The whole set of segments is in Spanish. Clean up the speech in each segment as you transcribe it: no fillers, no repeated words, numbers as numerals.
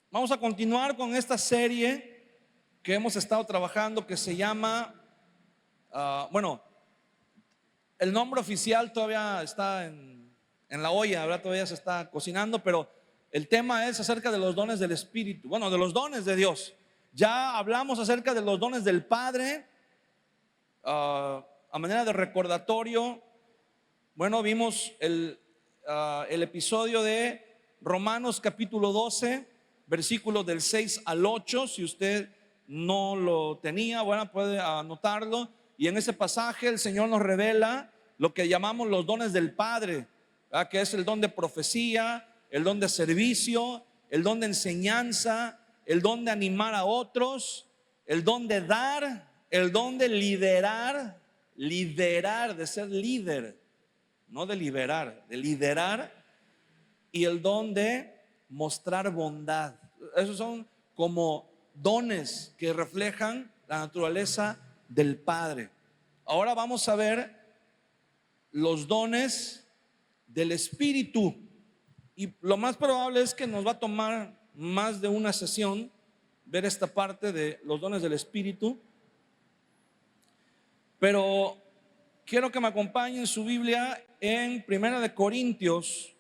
Vamos a continuar con esta serie que hemos estado trabajando, que se llama, el nombre oficial todavía está en la olla, ¿verdad? Todavía se está cocinando, pero el tema es acerca de los dones del Espíritu, de los dones de Dios. Ya hablamos acerca de los dones del Padre, a manera de recordatorio. Vimos el episodio de Romanos capítulo 12, versículos del 6 al 8. Si usted no lo tenía, puede anotarlo. Y en ese pasaje el Señor nos revela lo que llamamos los dones del Padre, ¿verdad? Que es el don de profecía, el don de servicio, el don de enseñanza, el don de animar a otros, el don de dar, el don de liderar, de ser líder, no de liberar, de liderar, y el don de mostrar bondad. Esos son como dones que reflejan la naturaleza del Padre. Ahora vamos a ver los dones del Espíritu, y lo más probable es que nos va a tomar más de una sesión ver esta parte de los dones del Espíritu, pero quiero que me acompañen su Biblia en Primera de Corintios.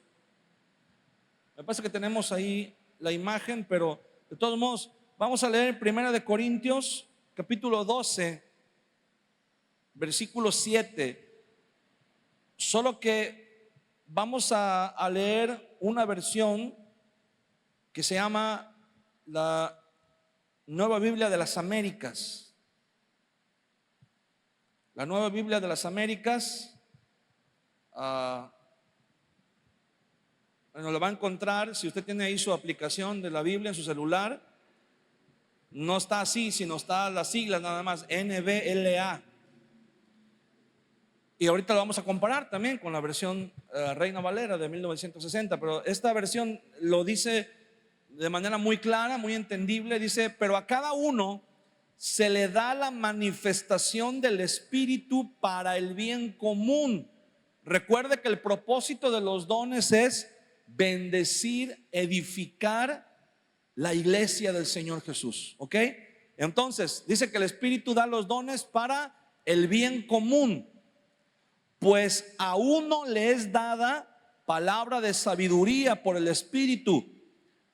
Me parece que tenemos ahí la imagen, pero de todos modos vamos a leer Primera de Corintios capítulo 12, versículo 7. Solo que vamos a leer una versión que se llama la Nueva Biblia de las Américas. La Nueva Biblia de las Américas, lo va a encontrar si usted tiene ahí su aplicación de la Biblia en su celular. No está así, sino está las siglas nada más, NBLA. Y ahorita lo vamos a comparar también con la versión Reina Valera de 1960, pero esta versión lo dice de manera muy clara, muy entendible. Dice: pero a cada uno se le da la manifestación del Espíritu para el bien común. Recuerde que el propósito de los dones es bendecir, edificar la iglesia del Señor Jesús, ¿ok? Entonces dice que el Espíritu da los dones para el bien común. Pues a uno le es dada palabra de sabiduría por el Espíritu,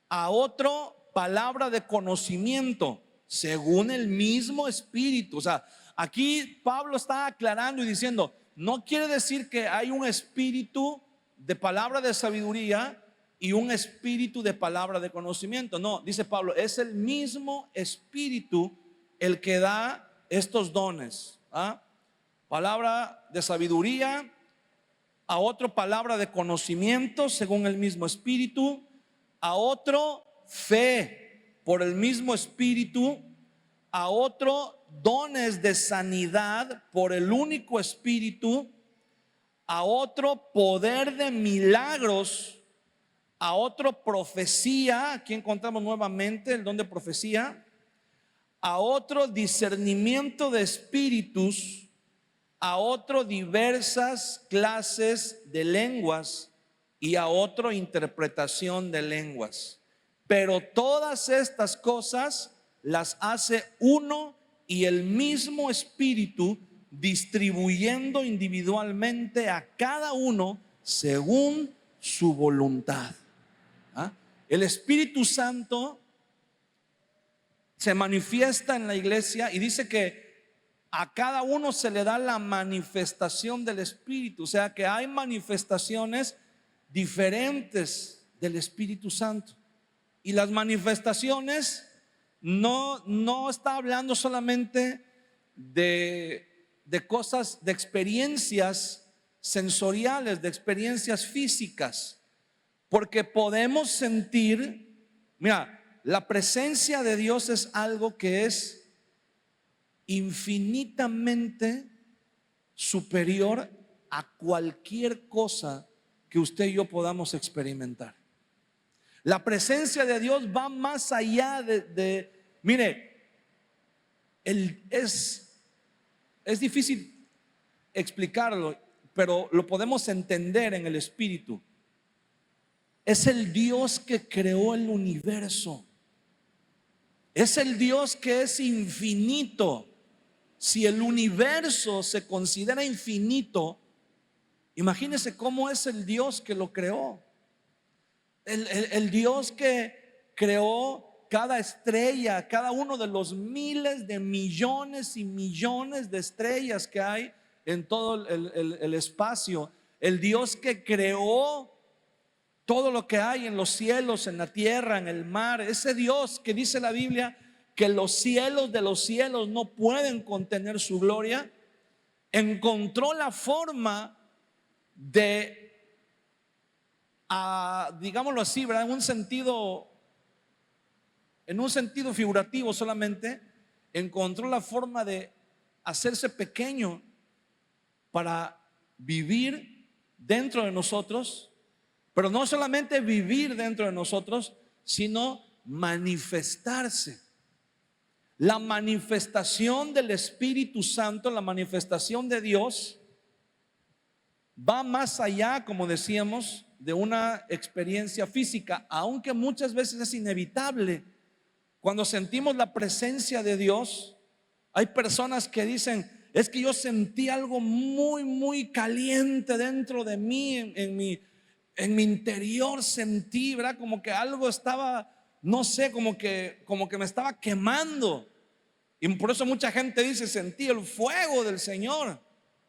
a otro palabra de conocimiento según el mismo Espíritu. O sea, aquí Pablo está aclarando y diciendo: no quiere decir que hay un espíritu de palabra de sabiduría y un espíritu de palabra de conocimiento. No, dice Pablo, es el mismo Espíritu el que da estos dones, palabra de sabiduría, a otro palabra de conocimiento según el mismo Espíritu, a otro fe por el mismo Espíritu, a otro dones de sanidad por el único Espíritu, a otro poder de milagros, a otro profecía. Aquí encontramos nuevamente el don de profecía, a otro discernimiento de espíritus, a otro diversas clases de lenguas y a otro interpretación de lenguas. Pero todas estas cosas las hace uno y el mismo Espíritu, distribuyendo individualmente a cada uno según su voluntad. El Espíritu Santo se manifiesta en la iglesia y dice que a cada uno se le da la manifestación del Espíritu. O sea que hay manifestaciones diferentes del Espíritu Santo. Y las manifestaciones no está hablando solamente de cosas, de experiencias sensoriales, de experiencias físicas, porque podemos sentir, la presencia de Dios es algo que es infinitamente superior a cualquier cosa que usted y yo podamos experimentar. La presencia de Dios va más allá es difícil explicarlo, pero lo podemos entender en el Espíritu. es el Dios que creó el universo. Es el Dios que es infinito. Si el universo se considera infinito, imagínense cómo es el Dios que lo creó. El Dios que creó cada estrella, cada uno de los miles de millones y millones de estrellas que hay en todo el espacio. El Dios que creó todo lo que hay en los cielos, en la tierra, en el mar. Ese Dios que dice la Biblia que los cielos de los cielos no pueden contener su gloria, encontró la forma de, digámoslo así, ¿verdad? En un sentido figurativo solamente, encontró la forma de hacerse pequeño para vivir dentro de nosotros, pero no solamente vivir dentro de nosotros, sino manifestarse. La manifestación del Espíritu Santo, la manifestación de Dios, va más allá, como decíamos, de una experiencia física, aunque muchas veces es inevitable. Cuando sentimos la presencia de Dios, hay personas que dicen: es que yo sentí algo muy, muy caliente dentro de mí, en mi interior sentí, ¿verdad? Como que algo estaba, no sé, como que me estaba quemando. Y por eso mucha gente dice: sentí el fuego del Señor,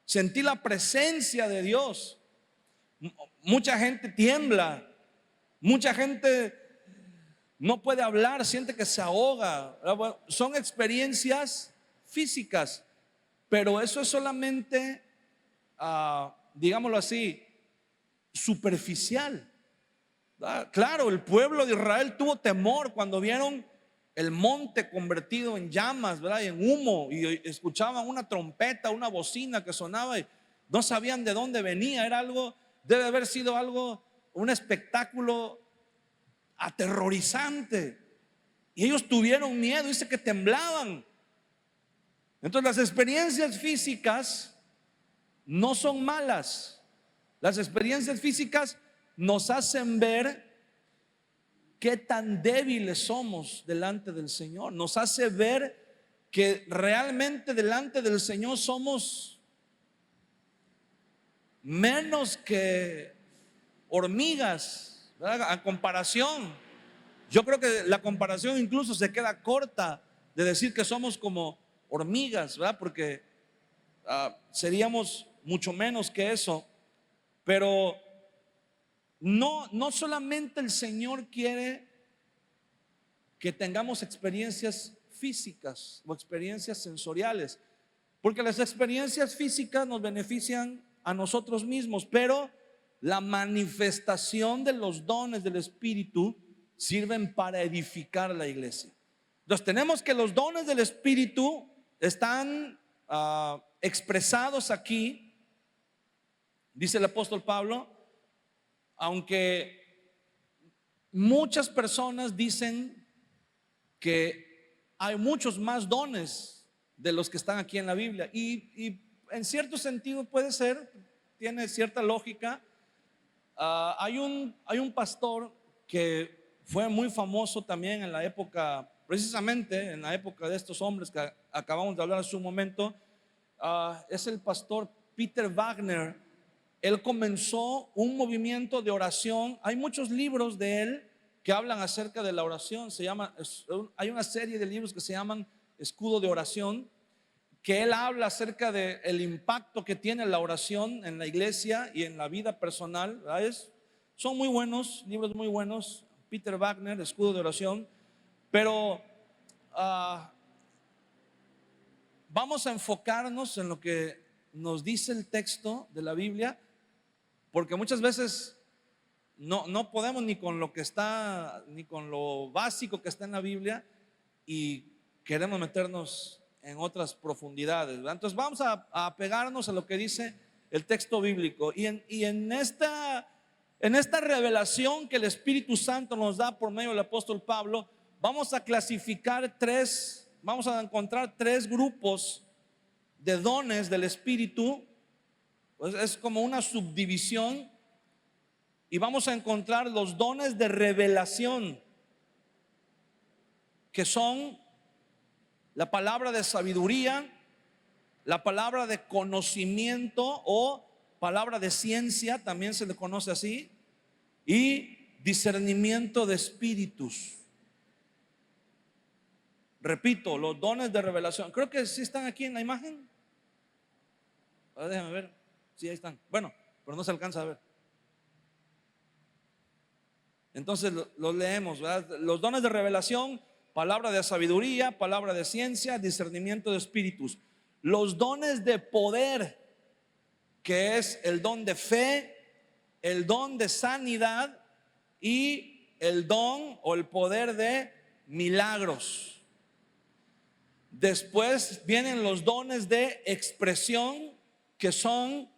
sentí la presencia de Dios. Mucha gente tiembla, mucha gente no puede hablar, siente que se ahoga. Bueno, son experiencias físicas, pero eso es solamente, digámoslo así, superficial. Claro, el pueblo de Israel tuvo temor cuando vieron el monte convertido en llamas, ¿verdad? Y en humo, y escuchaban una trompeta, una bocina que sonaba y no sabían de dónde venía. Era algo, debe haber sido algo, un espectáculo aterrorizante. Y ellos tuvieron miedo, dice que temblaban. Entonces las experiencias físicas no son malas. Las experiencias físicas nos hacen ver qué tan débiles somos delante del Señor. Nos hace ver que realmente delante del Señor somos menos que hormigas, ¿verdad? A comparación, yo creo que la comparación incluso se queda corta de decir que somos como hormigas, ¿verdad? Porque seríamos mucho menos que eso. Pero no solamente el Señor quiere que tengamos experiencias físicas o experiencias sensoriales, porque las experiencias físicas nos benefician a nosotros mismos, pero la manifestación de los dones del Espíritu sirven para edificar la iglesia. Entonces tenemos que los dones del Espíritu están expresados aquí, dice el apóstol Pablo, aunque muchas personas dicen que hay muchos más dones de los que están aquí en la Biblia, y en cierto sentido puede ser, tiene cierta lógica. Hay un pastor que fue muy famoso también en la época, precisamente en la época de estos hombres que acabamos de hablar hace un momento. Es el pastor Peter Wagner. Él comenzó un movimiento de oración. Hay muchos libros de él que hablan acerca de la oración. Hay una serie de libros que se llaman Escudo de Oración, que él habla acerca del impacto que tiene la oración en la iglesia y en la vida personal. Son muy buenos, libros muy buenos. Peter Wagner, Escudo de Oración. Pero vamos a enfocarnos en lo que nos dice el texto de la Biblia, porque muchas veces no podemos ni con lo que está, ni con lo básico que está en la Biblia, y queremos meternos en otras profundidades, ¿verdad? Entonces vamos a apegarnos a lo que dice el texto bíblico, y en esta revelación que el Espíritu Santo nos da por medio del apóstol Pablo, vamos a clasificar vamos a encontrar tres grupos de dones del Espíritu. Pues es como una subdivisión. y vamos a encontrar los dones de revelación, que son la palabra de sabiduría, la palabra de conocimiento o palabra de ciencia, también se le conoce así, y discernimiento de espíritus. Repito, los dones de revelación. Creo que sí están aquí en la imagen. A ver, déjame ver. Sí, ahí están. Bueno, pero no se alcanza a ver. Entonces los leemos, ¿verdad? Los dones de revelación, palabra de sabiduría, palabra de ciencia, discernimiento de espíritus. Los dones de poder, que es el don de fe, el don de sanidad y el don o el poder de milagros. Después vienen los dones de expresión, que son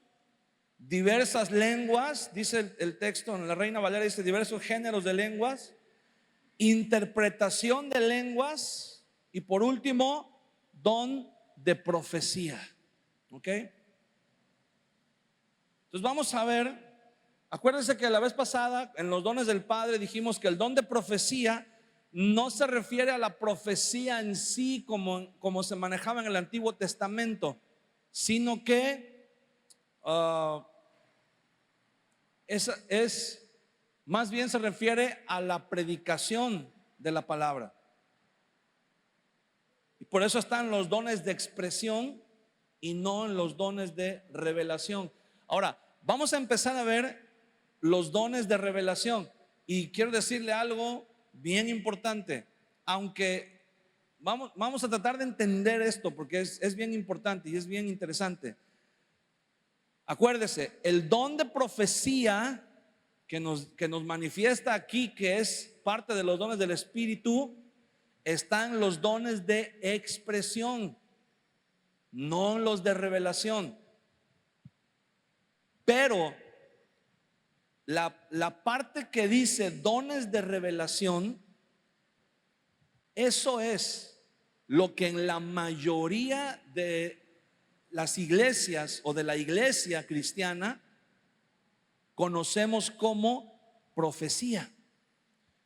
diversas lenguas, dice el texto en la Reina Valera, dice diversos géneros de lenguas, interpretación de lenguas y por último, don de profecía. ¿Ok? Entonces vamos a ver, acuérdense que la vez pasada en los dones del Padre dijimos que el don de profecía no se refiere a la profecía en sí como se manejaba en el Antiguo Testamento, sino que es más bien se refiere a la predicación de la palabra. Y por eso están los dones de expresión y no en los dones de revelación. Ahora, vamos a empezar a ver los dones de revelación. Y quiero decirle algo bien importante, aunque vamos a tratar de entender esto porque es bien importante y es bien interesante. Acuérdese, el don de profecía que nos manifiesta aquí, que es parte de los dones del Espíritu, están los dones de expresión, no los de revelación. Pero la parte que dice dones de revelación, eso es lo que en la mayoría de las iglesias o de la iglesia cristiana conocemos como profecía.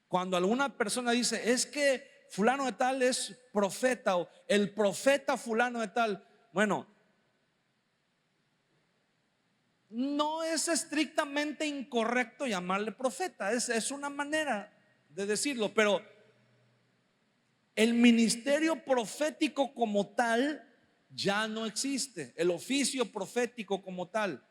Cuando alguna persona dice, es que fulano de tal es profeta, o el profeta fulano de tal, bueno, no es estrictamente incorrecto llamarle profeta, es una manera de decirlo, pero el ministerio profético como tal ya no existe, el oficio profético como tal.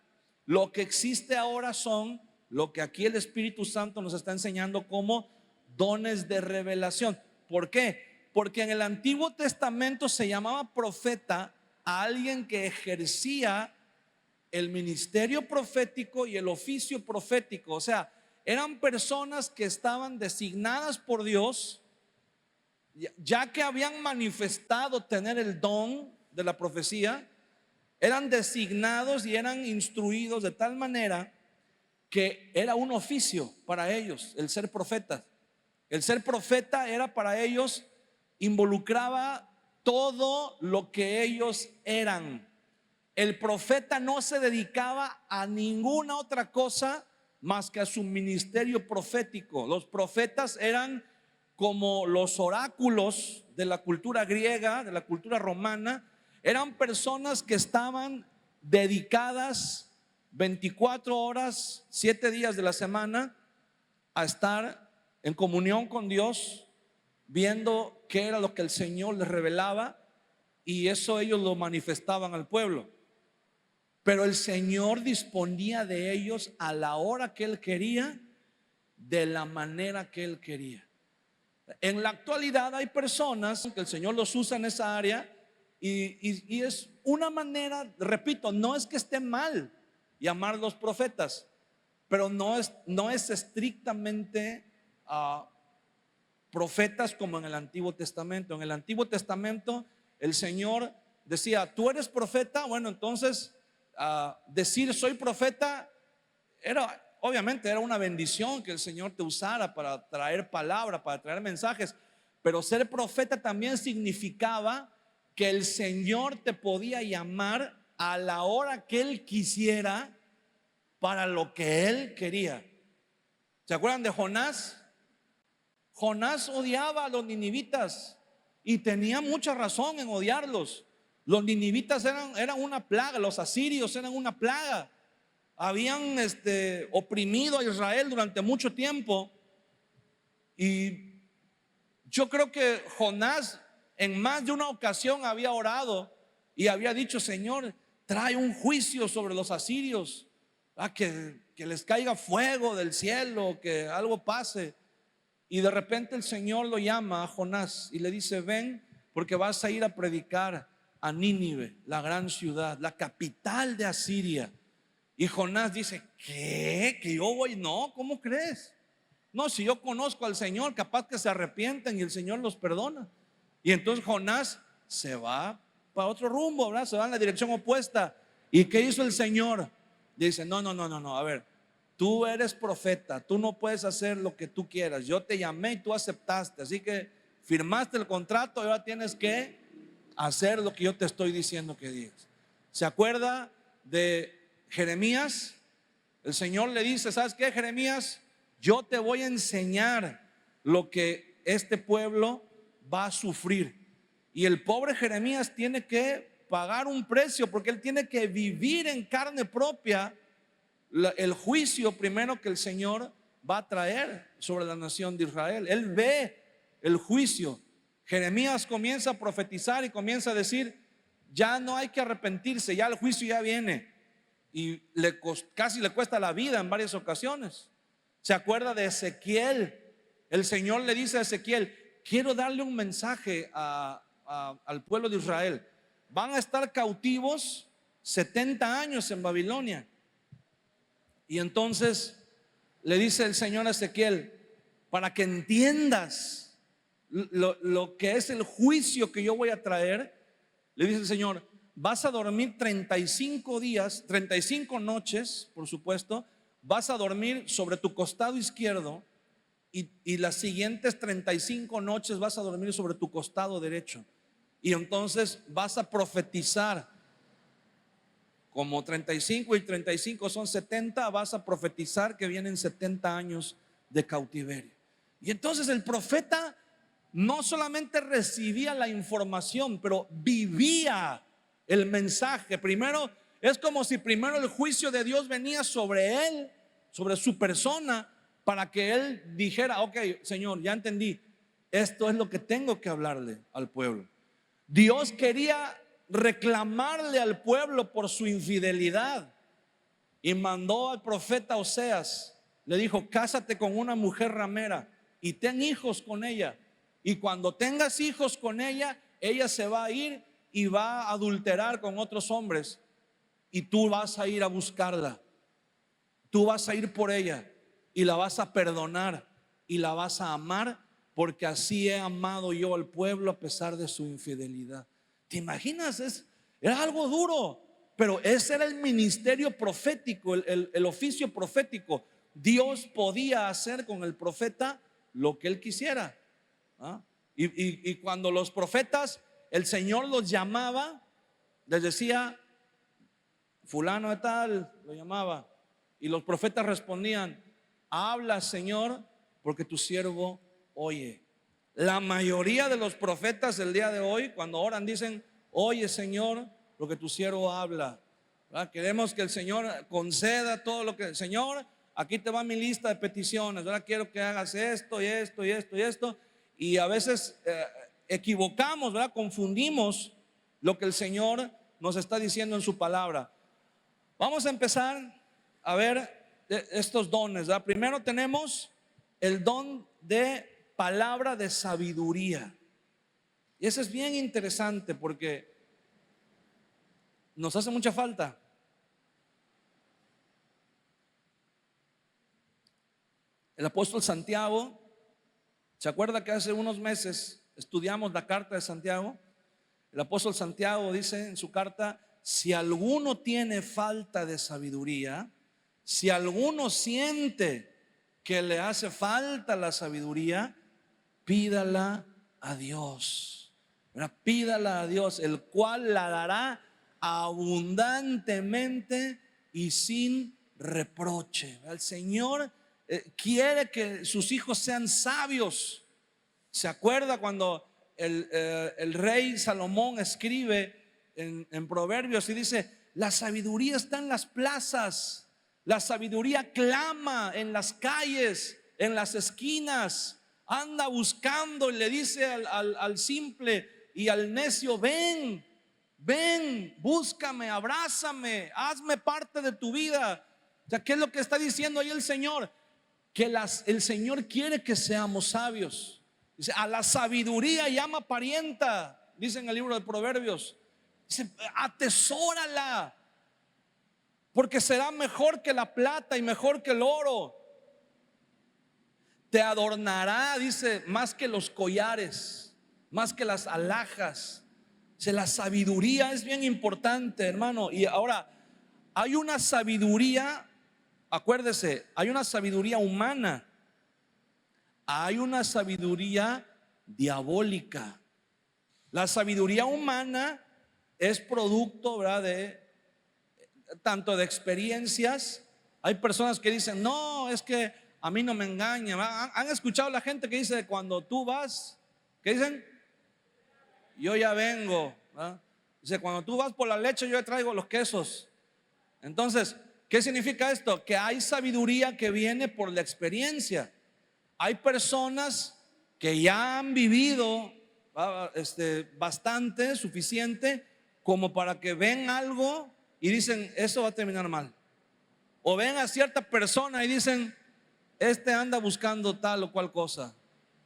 Lo que existe ahora son lo que aquí el Espíritu Santo nos está enseñando como dones de revelación. ¿Por qué? Porque en el Antiguo Testamento se llamaba profeta a alguien que ejercía el ministerio profético y el oficio profético. O sea, eran personas que estaban designadas por Dios, ya que habían manifestado tener el don de la profecía, eran designados y eran instruidos de tal manera que era un oficio para ellos el ser profeta. El ser profeta era para ellos, involucraba todo lo que ellos eran. El profeta no se dedicaba a ninguna otra cosa más que a su ministerio profético. Los profetas eran como los oráculos de la cultura griega, de la cultura romana. Eran personas que estaban dedicadas 24 horas, 7 días de la semana a estar en comunión con Dios, viendo qué era lo que el Señor les revelaba, y eso ellos lo manifestaban al pueblo. Pero el Señor disponía de ellos a la hora que Él quería, de la manera que Él quería. En la actualidad hay personas que el Señor los usa en esa área y es una manera, repito, no es que esté mal llamarlos profetas, pero no es estrictamente profetas como en el Antiguo Testamento. En el Antiguo Testamento el Señor decía, tú eres profeta, bueno, entonces decir soy profeta obviamente era una bendición que el Señor te usara para traer palabra, para traer mensajes, pero ser profeta también significaba que el Señor te podía llamar a la hora que Él quisiera para lo que Él quería. ¿Se acuerdan de Jonás? Jonás odiaba a los ninivitas y tenía mucha razón en odiarlos. Los ninivitas eran una plaga, los asirios eran una plaga. Habían oprimido a Israel durante mucho tiempo. Y yo creo que Jonás en más de una ocasión había orado y había dicho: Señor, trae un juicio sobre los asirios, que les caiga fuego del cielo, que algo pase. Y de repente el Señor lo llama a Jonás y le dice: ven, porque vas a ir a predicar a Nínive, la gran ciudad, la capital de Asiria. Y Jonás dice: ¿qué? ¿Que yo voy? No, ¿cómo crees? No, si yo conozco al Señor, capaz que se arrepienten y el Señor los perdona. Y entonces Jonás se va para otro rumbo, ¿verdad? Se va en la dirección opuesta. ¿Y qué hizo el Señor? Dice: no, a ver, tú eres profeta, tú no puedes hacer lo que tú quieras. Yo te llamé y tú aceptaste, así que firmaste el contrato y ahora tienes que hacer lo que yo te estoy diciendo que digas. ¿Se acuerda de Jeremías? El Señor le dice: ¿sabes qué, Jeremías? Yo te voy a enseñar lo que este pueblo va a sufrir. Y el pobre Jeremías tiene que pagar un precio, porque él tiene que vivir en carne propia el juicio primero que el Señor va a traer sobre la nación de Israel. Él ve el juicio. Jeremías comienza a profetizar y comienza a decir: ya no hay que arrepentirse, ya el juicio ya viene. Y casi le cuesta la vida en varias ocasiones. ¿Se acuerda de Ezequiel? El Señor le dice a Ezequiel: quiero darle un mensaje al pueblo de Israel. Van a estar cautivos 70 años en Babilonia. Y entonces le dice el Señor a Ezequiel: para que entiendas lo que es el juicio que yo voy a traer, le dice el Señor: vas a dormir 35 días, 35 noches, por supuesto. Vas a dormir sobre tu costado izquierdo y las siguientes 35 noches vas a dormir sobre tu costado derecho. Y entonces vas a profetizar. Como 35 y 35 son 70, vas a profetizar que vienen 70 años de cautiverio. Y entonces el profeta no solamente recibía la información, pero vivía el mensaje. Primero, es como si primero el juicio de Dios venía sobre él, sobre su persona, para que él dijera: ok, Señor, ya entendí, esto es lo que tengo que hablarle al pueblo. Dios quería reclamarle al pueblo por su infidelidad y mandó al profeta Oseas. Le dijo: cásate con una mujer ramera y ten hijos con ella, y cuando tengas hijos con ella, ella se va a ir y va a adulterar con otros hombres, y tú vas a ir a buscarla, tú vas a ir por ella y la vas a perdonar y la vas a amar, porque así he amado yo al pueblo a pesar de su infidelidad. ¿Te imaginas? Era algo duro, pero ese era el ministerio profético, el oficio profético. Dios podía hacer con el profeta lo que él quisiera. Y cuando los profetas, el Señor los llamaba, les decía: fulano de tal, lo llamaba, y los profetas respondían: habla, Señor, porque tu siervo oye. La mayoría de los profetas del día de hoy, cuando oran, dicen: oye, Señor, porque tu siervo habla. ¿Verdad? Queremos que el Señor conceda todo lo que: Señor, aquí te va mi lista de peticiones, ¿verdad? Quiero que hagas esto y esto y esto y esto. Y a veces equivocamos, ¿verdad? Confundimos lo que el Señor nos está diciendo en su palabra. Vamos a empezar a ver estos dones, ¿verdad? Primero tenemos el don de palabra de sabiduría. Y eso es bien interesante porque nos hace mucha falta. El apóstol Santiago, ¿se acuerda que hace unos meses estudiamos la carta de Santiago? El apóstol Santiago dice en su carta: si alguno tiene falta de sabiduría, si alguno siente que le hace falta la sabiduría, pídala a Dios. Pídala a Dios, el cual la dará abundantemente y sin reproche. El Señor quiere que sus hijos sean sabios. ¿Se acuerda cuando el rey Salomón escribe en Proverbios y dice: la sabiduría está en las plazas, la sabiduría clama en las calles, en las esquinas, anda buscando y le dice al simple y al necio: ven, ven, búscame, abrázame, hazme parte de tu vida. O sea, ¿qué es lo que está diciendo ahí el Señor? Que el Señor quiere que seamos sabios. Dice: a la sabiduría llama parienta, dice en el libro de Proverbios. Dice: atesórala, porque será mejor que la plata y mejor que el oro. Te adornará, dice, más que los collares, más que las alhajas. Dice, la sabiduría es bien importante, hermano. Y ahora, hay una sabiduría, acuérdese, hay una sabiduría humana, hay una sabiduría diabólica. La sabiduría humana es producto, ¿verdad?, de tanto de experiencias. Hay personas que dicen: no, es que a mí no me engañan. ¿Han escuchado la gente que dice: cuando tú vas, ¿qué dicen? Yo ya vengo, ¿verdad? Dice: cuando tú vas por la leche, yo ya traigo los quesos. Entonces, ¿qué significa esto? Que hay sabiduría que viene por la experiencia. Hay personas que ya han vivido bastante, suficiente, como para que ven algo y dicen: eso va a terminar mal. O ven a cierta persona y dicen: este anda buscando tal o cual cosa.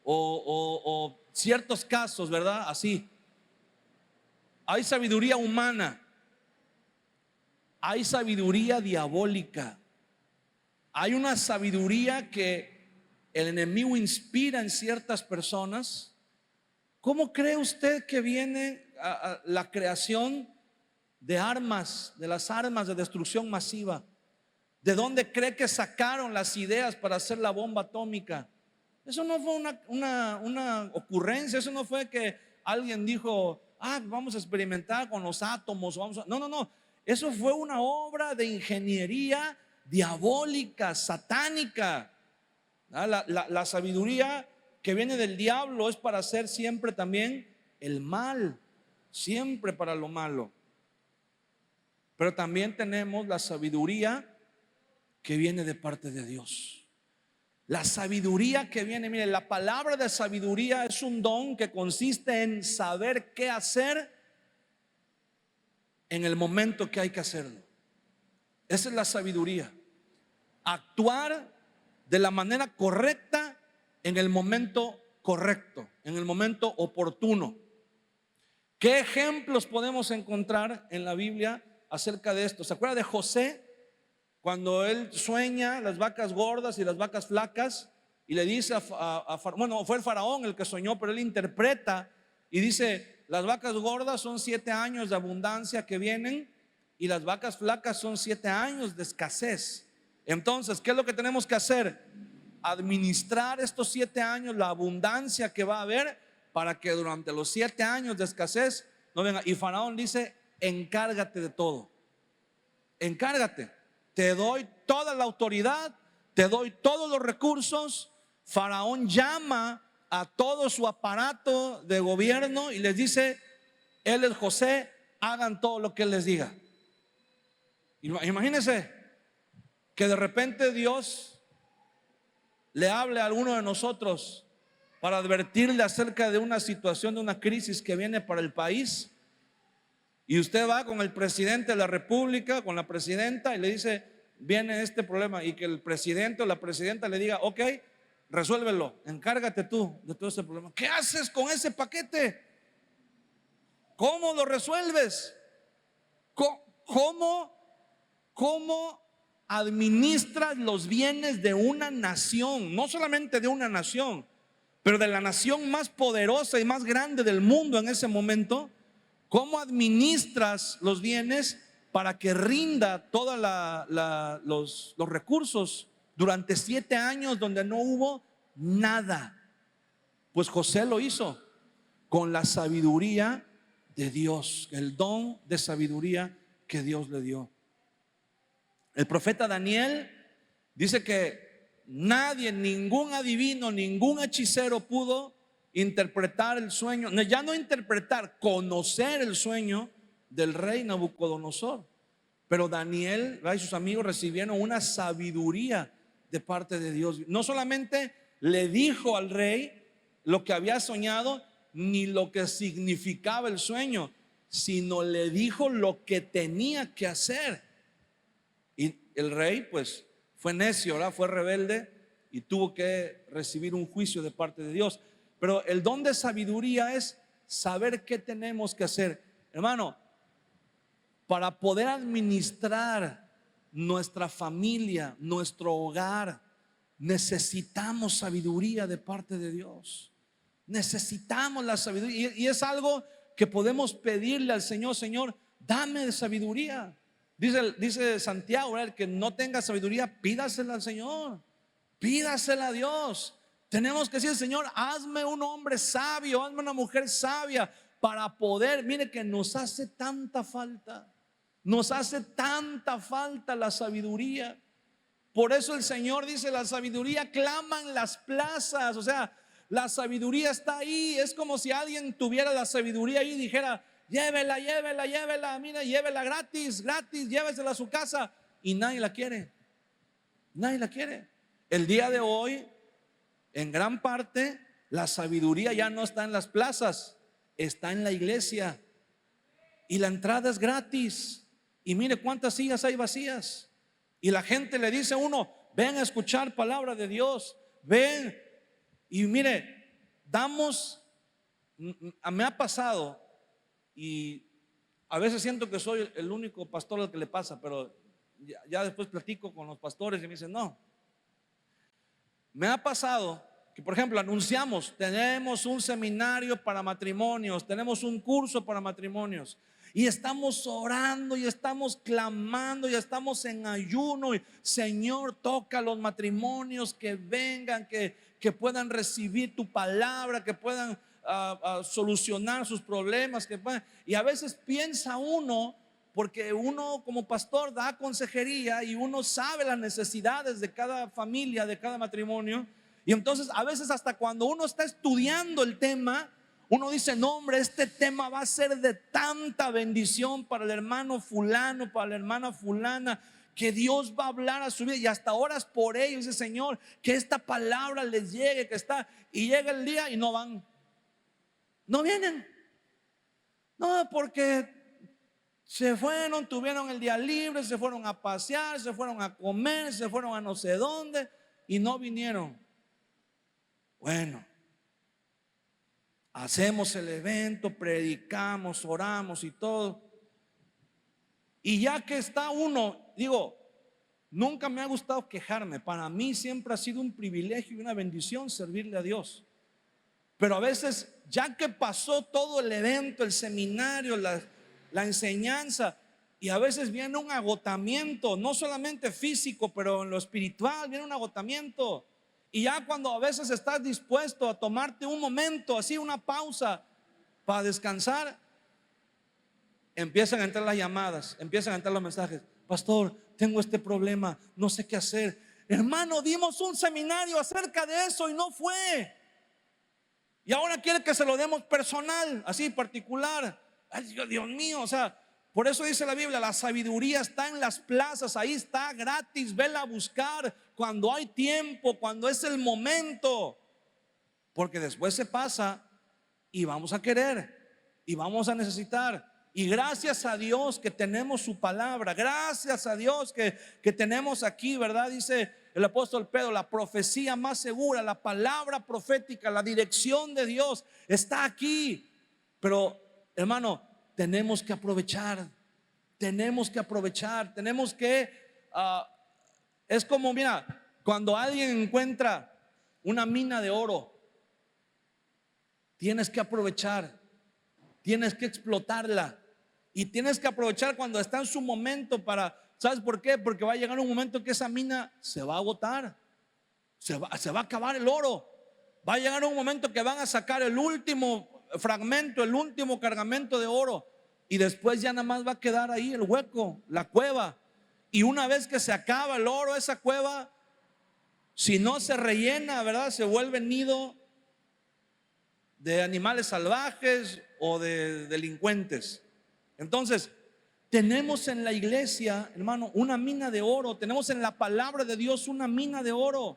O ciertos casos, ¿verdad? Así. Hay sabiduría humana, hay sabiduría diabólica, hay una sabiduría que el enemigo inspira en ciertas personas. ¿Cómo cree usted que viene la creación de armas, de las armas de destrucción masiva? ¿De dónde cree que sacaron las ideas para hacer la bomba atómica? Eso no fue una ocurrencia, eso no fue que alguien dijo: vamos a experimentar con los átomos. No, no, no. Eso fue una obra de ingeniería diabólica, satánica. La sabiduría que viene del diablo es para hacer siempre también el mal, siempre para lo malo. Pero también tenemos la sabiduría que viene de parte de Dios. La sabiduría que viene, mire, la palabra de sabiduría es un don que consiste en saber qué hacer en el momento que hay que hacerlo. Esa es la sabiduría. Actuar de la manera correcta en el momento correcto, en el momento oportuno. ¿Qué ejemplos podemos encontrar en la Biblia acerca de esto? ¿Se acuerda de José? Cuando él sueña las vacas gordas y las vacas flacas, y le dice bueno, fue el faraón el que soñó, pero él interpreta y dice: las vacas gordas son 7 años de abundancia que vienen, y las vacas flacas son 7 años de escasez. Entonces, ¿qué es lo que tenemos que hacer? Administrar estos 7 años, la abundancia que va a haber, para que durante los 7 años de escasez no venga. Y faraón dice: encárgate de todo, encárgate. Te doy toda la autoridad, te doy todos los recursos. Faraón llama a todo su aparato de gobierno y les dice: él es José, hagan todo lo que él les diga. Imagínense que de repente Dios le hable a alguno de nosotros para advertirle acerca de una situación, de una crisis que viene para el país. Y usted va con el presidente de la república, con la presidenta, y le dice: viene este problema, y que el presidente o la presidenta le diga: ok, resuélvelo, encárgate tú de todo ese problema. ¿Qué haces con ese paquete? ¿Cómo lo resuelves? ¿Cómo administras los bienes de una nación? No solamente de una nación, pero de la nación más poderosa y más grande del mundo en ese momento. ¿Cómo administras los bienes para que rinda todos los recursos durante 7 años donde no hubo nada? Pues José lo hizo con la sabiduría de Dios, el don de sabiduría que Dios le dio. El profeta Daniel dice que nadie, ningún adivino, ningún hechicero pudo interpretar el sueño, ya no interpretar, conocer el sueño del rey Nabucodonosor. Pero Daniel, ¿verdad?, y sus amigos recibieron una sabiduría de parte de Dios. No solamente le dijo al rey lo que había soñado, ni lo que significaba el sueño, sino le dijo lo que tenía que hacer. Y el rey pues fue necio, ¿verdad?, fue rebelde y tuvo que recibir un juicio de parte de Dios. Pero el don de sabiduría es saber qué tenemos que hacer. Hermano, para poder administrar nuestra familia, nuestro hogar, necesitamos sabiduría de parte de Dios. Necesitamos la sabiduría, y es algo que podemos pedirle al Señor. Señor, dame sabiduría. Dice Santiago, ¿verdad?, el que no tenga sabiduría, pídasela al Señor, pídasela a Dios. Tenemos que decir: Señor, hazme un hombre sabio, hazme una mujer sabia, para poder, mire que nos hace tanta falta. Nos hace tanta falta la sabiduría. Por eso el Señor dice: la sabiduría clama en las plazas. O sea, la sabiduría está ahí. Es como si alguien tuviera la sabiduría ahí y dijera: llévela, llévela, llévela, mira, llévela gratis, gratis, llévesela a su casa. Y nadie la quiere. Nadie la quiere. El día de hoy, en gran parte, la sabiduría ya no está en las plazas, está en la iglesia. Y la entrada es gratis. Y mire cuántas sillas hay vacías. Y la gente le dice a uno: ven a escuchar palabra de Dios, ven. Y mire, me ha pasado, y a veces siento que soy el único pastor al que le pasa, pero ya después platico con los pastores y me dicen: no. Me ha pasado que, por ejemplo, anunciamos: tenemos un seminario para matrimonios, tenemos un curso para matrimonios, y estamos orando y estamos clamando y estamos en ayuno, y Señor, toca los matrimonios, que vengan, que puedan recibir tu palabra, que puedan solucionar sus problemas, y a veces piensa uno, porque uno como pastor da consejería y uno sabe las necesidades de cada familia, de cada matrimonio, y entonces a veces hasta cuando uno está estudiando el tema, uno dice: no, hombre, este tema va a ser de tanta bendición para el hermano fulano, para la hermana fulana, que Dios va a hablar a su vida, y hasta oras por ellos. Dice: Señor, que esta palabra les llegue, y llega el día y no van, no vienen. No, porque se fueron, tuvieron el día libre, se fueron a pasear, se fueron a comer, se fueron a no sé dónde y no vinieron. Bueno, hacemos el evento, predicamos, oramos y todo. Y ya que está uno, digo, nunca me ha gustado quejarme. Para mí siempre ha sido un privilegio y una bendición servirle a Dios. Pero a veces, ya que pasó todo el evento, el seminario, la enseñanza, y a veces viene un agotamiento, no solamente físico, pero en lo espiritual viene un agotamiento. Y ya cuando a veces estás dispuesto a tomarte un momento, así una pausa para descansar, empiezan a entrar las llamadas, empiezan a entrar los mensajes: pastor, tengo este problema, no sé qué hacer. Hermano, dimos un seminario acerca de eso y no fue, y ahora quiere que se lo demos personal, así particular. Ay, Dios mío, o sea, por eso dice la Biblia: la sabiduría está en las plazas, ahí está gratis, vela a buscar cuando hay tiempo, cuando es el momento, porque después se pasa y vamos a querer y vamos a necesitar. Y gracias a Dios que tenemos su palabra, gracias a Dios que tenemos aquí, ¿verdad? Dice el apóstol Pedro: la profecía más segura, la palabra profética, la dirección de Dios está aquí. Pero, hermano, tenemos que aprovechar, tenemos que aprovechar, tenemos que es como, mira, cuando alguien encuentra una mina de oro, tienes que aprovechar, tienes que explotarla, y tienes que aprovechar cuando está en su momento para, ¿sabes por qué? Porque va a llegar un momento que esa mina se va a agotar, se va a acabar el oro. Va a llegar un momento que van a sacar el último fragmento, el último cargamento de oro, y después ya nada más va a quedar ahí el hueco, la cueva. Y una vez que se acaba el oro, esa cueva Si no se rellena, ¿verdad? Se vuelve nido de animales salvajes o de delincuentes. Entonces, tenemos en la iglesia, hermano, una mina de oro. Tenemos en la palabra de Dios una mina de oro.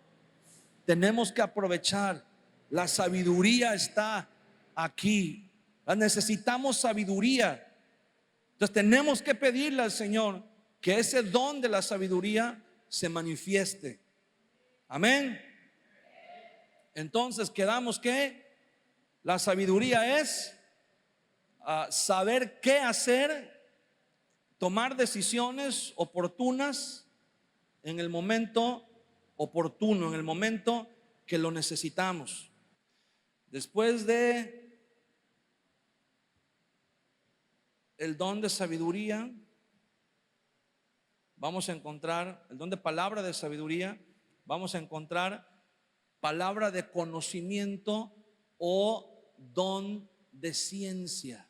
Tenemos que aprovechar. La sabiduría está aquí. Necesitamos sabiduría. Entonces tenemos que pedirle al Señor que ese don de la sabiduría se manifieste. Amén. Entonces quedamos que la sabiduría es saber qué hacer, tomar decisiones oportunas en el momento oportuno, en el momento que lo necesitamos. Después de el don de sabiduría, vamos a encontrar el don de palabra de sabiduría, vamos a encontrar palabra de conocimiento o don de ciencia.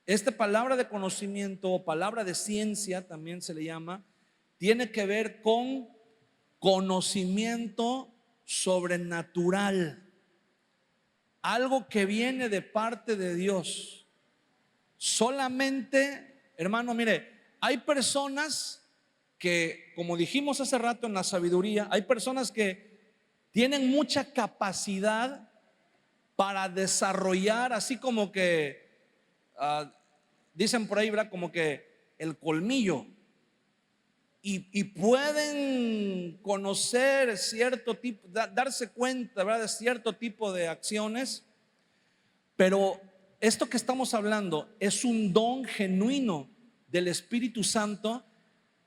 Esta palabra de conocimiento o palabra de ciencia también se le llama, tiene que ver con conocimiento sobrenatural, algo que viene de parte de Dios. Solamente, hermano, mire, hay personas que, como dijimos hace rato en la sabiduría, hay personas que tienen mucha capacidad para desarrollar, así como que dicen por ahí, ¿verdad? Como que el colmillo. Y pueden conocer cierto tipo, darse cuenta, ¿verdad?, de cierto tipo de acciones. Pero esto que estamos hablando es un don genuino del Espíritu Santo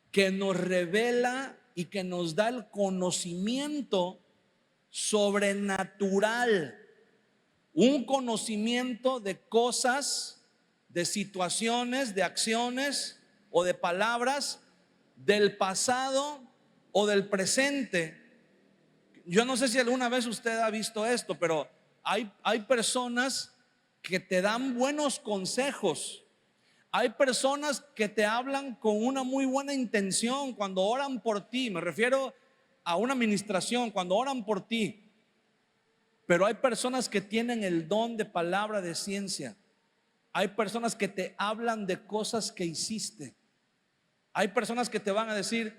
que nos revela y que nos da el conocimiento sobrenatural, un conocimiento de cosas, de situaciones, de acciones o de palabras del pasado o del presente. Yo no sé si alguna vez usted ha visto esto, pero hay personas que te dan buenos consejos. Hay personas que te hablan con una muy buena intención cuando oran por ti. Me refiero a una administración, cuando oran por ti. Pero hay personas que tienen el don de palabra de ciencia. Hay personas que te hablan de cosas que hiciste. Hay personas que te van a decir: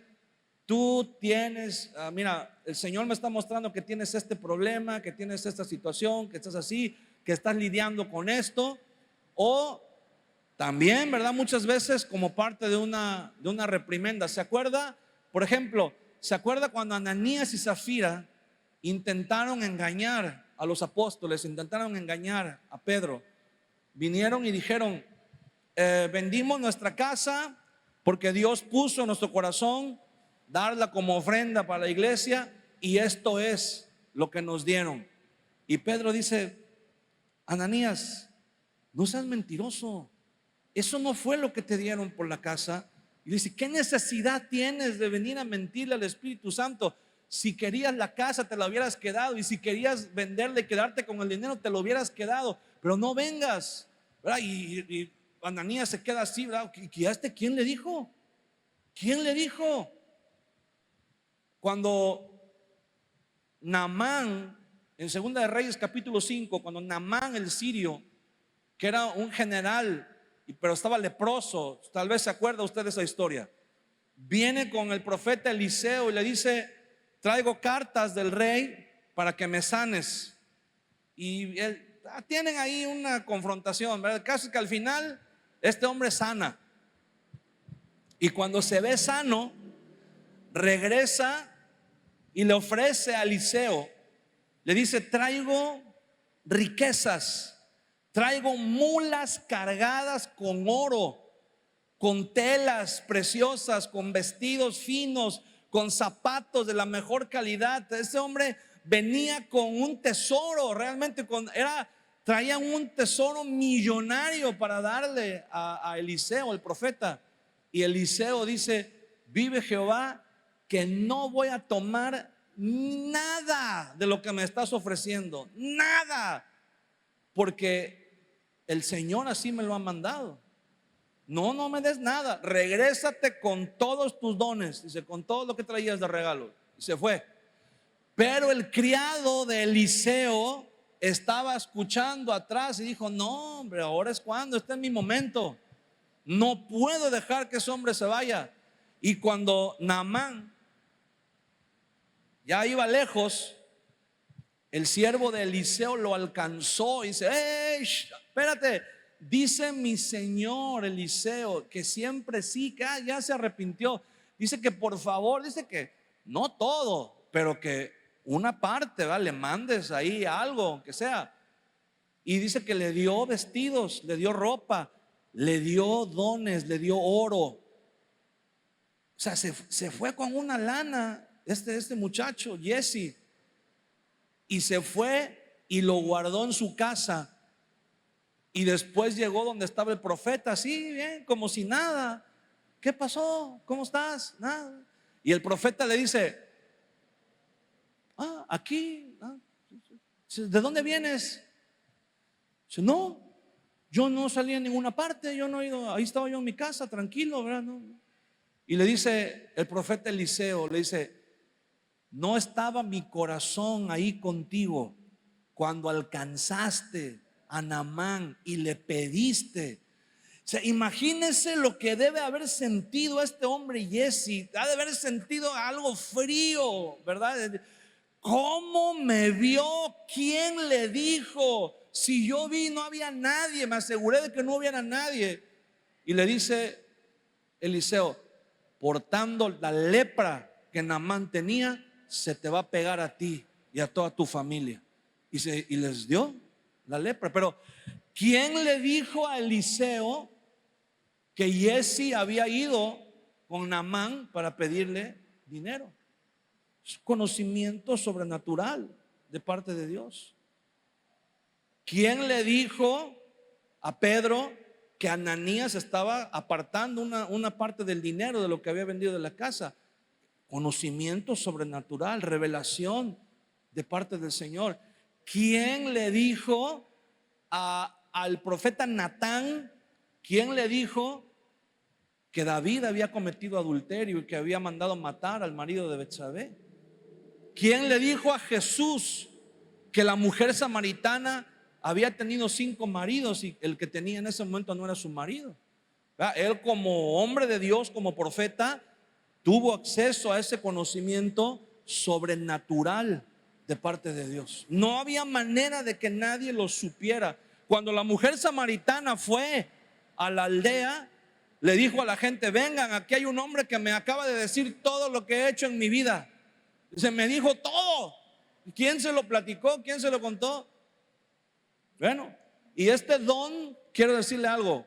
tú tienes, mira, el Señor me está mostrando que tienes este problema, que tienes esta situación, que estás así, que estás lidiando con esto. O también, ¿verdad?, muchas veces como parte de una reprimenda. ¿Se acuerda? Por ejemplo, ¿se acuerda cuando Ananías y Zafira intentaron engañar a los apóstoles, intentaron engañar a Pedro? Vinieron y dijeron: vendimos nuestra casa porque Dios puso en nuestro corazón darla como ofrenda para la iglesia, y esto es lo que nos dieron. Y Pedro dice: Ananías, no seas mentiroso, eso no fue lo que te dieron por la casa. Y dice: ¿qué necesidad tienes de venir a mentirle al Espíritu Santo? Si querías la casa te la hubieras quedado, y si querías venderle y quedarte con el dinero te lo hubieras quedado, pero no vengas, ¿verdad? Y Ananías se queda así, ¿verdad? ¿Quién le dijo? ¿Quién le dijo? Cuando Naamán, en Segunda de Reyes capítulo 5, cuando Naamán el sirio, que era un general, pero estaba leproso, tal vez se acuerda usted de esa historia, viene con el profeta Eliseo y le dice: traigo cartas del rey para que me sanes. Y tienen ahí una confrontación, ¿verdad? El caso es que al final este hombre sana, y cuando se ve sano, regresa y le ofrece a Eliseo, le dice: traigo riquezas, traigo mulas cargadas con oro, con telas preciosas, con vestidos finos, con zapatos de la mejor calidad. Ese hombre venía con un tesoro, realmente traía un tesoro millonario para darle a Eliseo, el profeta. Y Eliseo dice: vive Jehová, que no voy a tomar nada de lo que me estás ofreciendo, nada, porque el Señor así me lo ha mandado. No me des nada, regrésate con todos tus dones, dice, con todo lo que traías de regalo. se fue. Pero el criado de Eliseo estaba escuchando atrás y dijo: no, hombre, ahora es cuando, este es mi momento. No puedo dejar que ese hombre se vaya. Y cuando Naamán ya iba lejos, el siervo de Eliseo lo alcanzó y dice: ¡hey, espérate! Dice mi señor Eliseo que siempre sí, que ya se arrepintió. Dice que por favor, dice que no todo, pero que una parte, ¿verdad? Le mandes ahí algo, aunque sea. Y dice que le dio vestidos, le dio ropa, le dio dones, le dio oro. O sea, se fue con una lana este muchacho, Jesse. Y se fue y lo guardó en su casa. Y después llegó donde estaba el profeta, así bien, como si nada. ¿Qué pasó? ¿Cómo estás? Nada. Y el profeta le dice: aquí. ¿De dónde vienes? Dice: no, yo no salí a ninguna parte, yo no he ido, ahí estaba yo en mi casa, tranquilo, ¿verdad? No. Y le dice el profeta Eliseo, le dice: ¿no estaba mi corazón ahí contigo cuando alcanzaste a Naamán y le pediste? O sea, imagínese lo que debe haber sentido este hombre Jesse. Ha de haber sentido algo frío, ¿verdad? ¿Cómo me vio? ¿Quién le dijo? Si yo vi, no había nadie. Me aseguré de que no hubiera nadie. Y le dice Eliseo: portando la lepra que Naamán tenía, se te va a pegar a ti y a toda tu familia. Y les dio la lepra. Pero ¿quién le dijo a Eliseo que Jesse había ido con Naamán para pedirle dinero? Es conocimiento sobrenatural de parte de Dios. ¿Quién le dijo a Pedro que Ananías estaba apartando una parte del dinero de lo que había vendido de la casa? Conocimiento sobrenatural, revelación de parte del Señor. ¿Quién le dijo al profeta Natán? ¿Quién le dijo que David había cometido adulterio y que había mandado matar al marido de Betsabé? ¿Quién le dijo a Jesús que la mujer samaritana había tenido 5 maridos y el que tenía en ese momento no era su marido? Él, como hombre de Dios, como profeta, tuvo acceso a ese conocimiento sobrenatural de parte de Dios. No había manera de que nadie lo supiera. Cuando la mujer samaritana fue a la aldea, le dijo a la gente: vengan, aquí hay un hombre que me acaba de decir todo lo que he hecho en mi vida. Se me dijo todo. ¿Quién se lo platicó? ¿Quién se lo contó? Bueno, y este don, quiero decirle algo,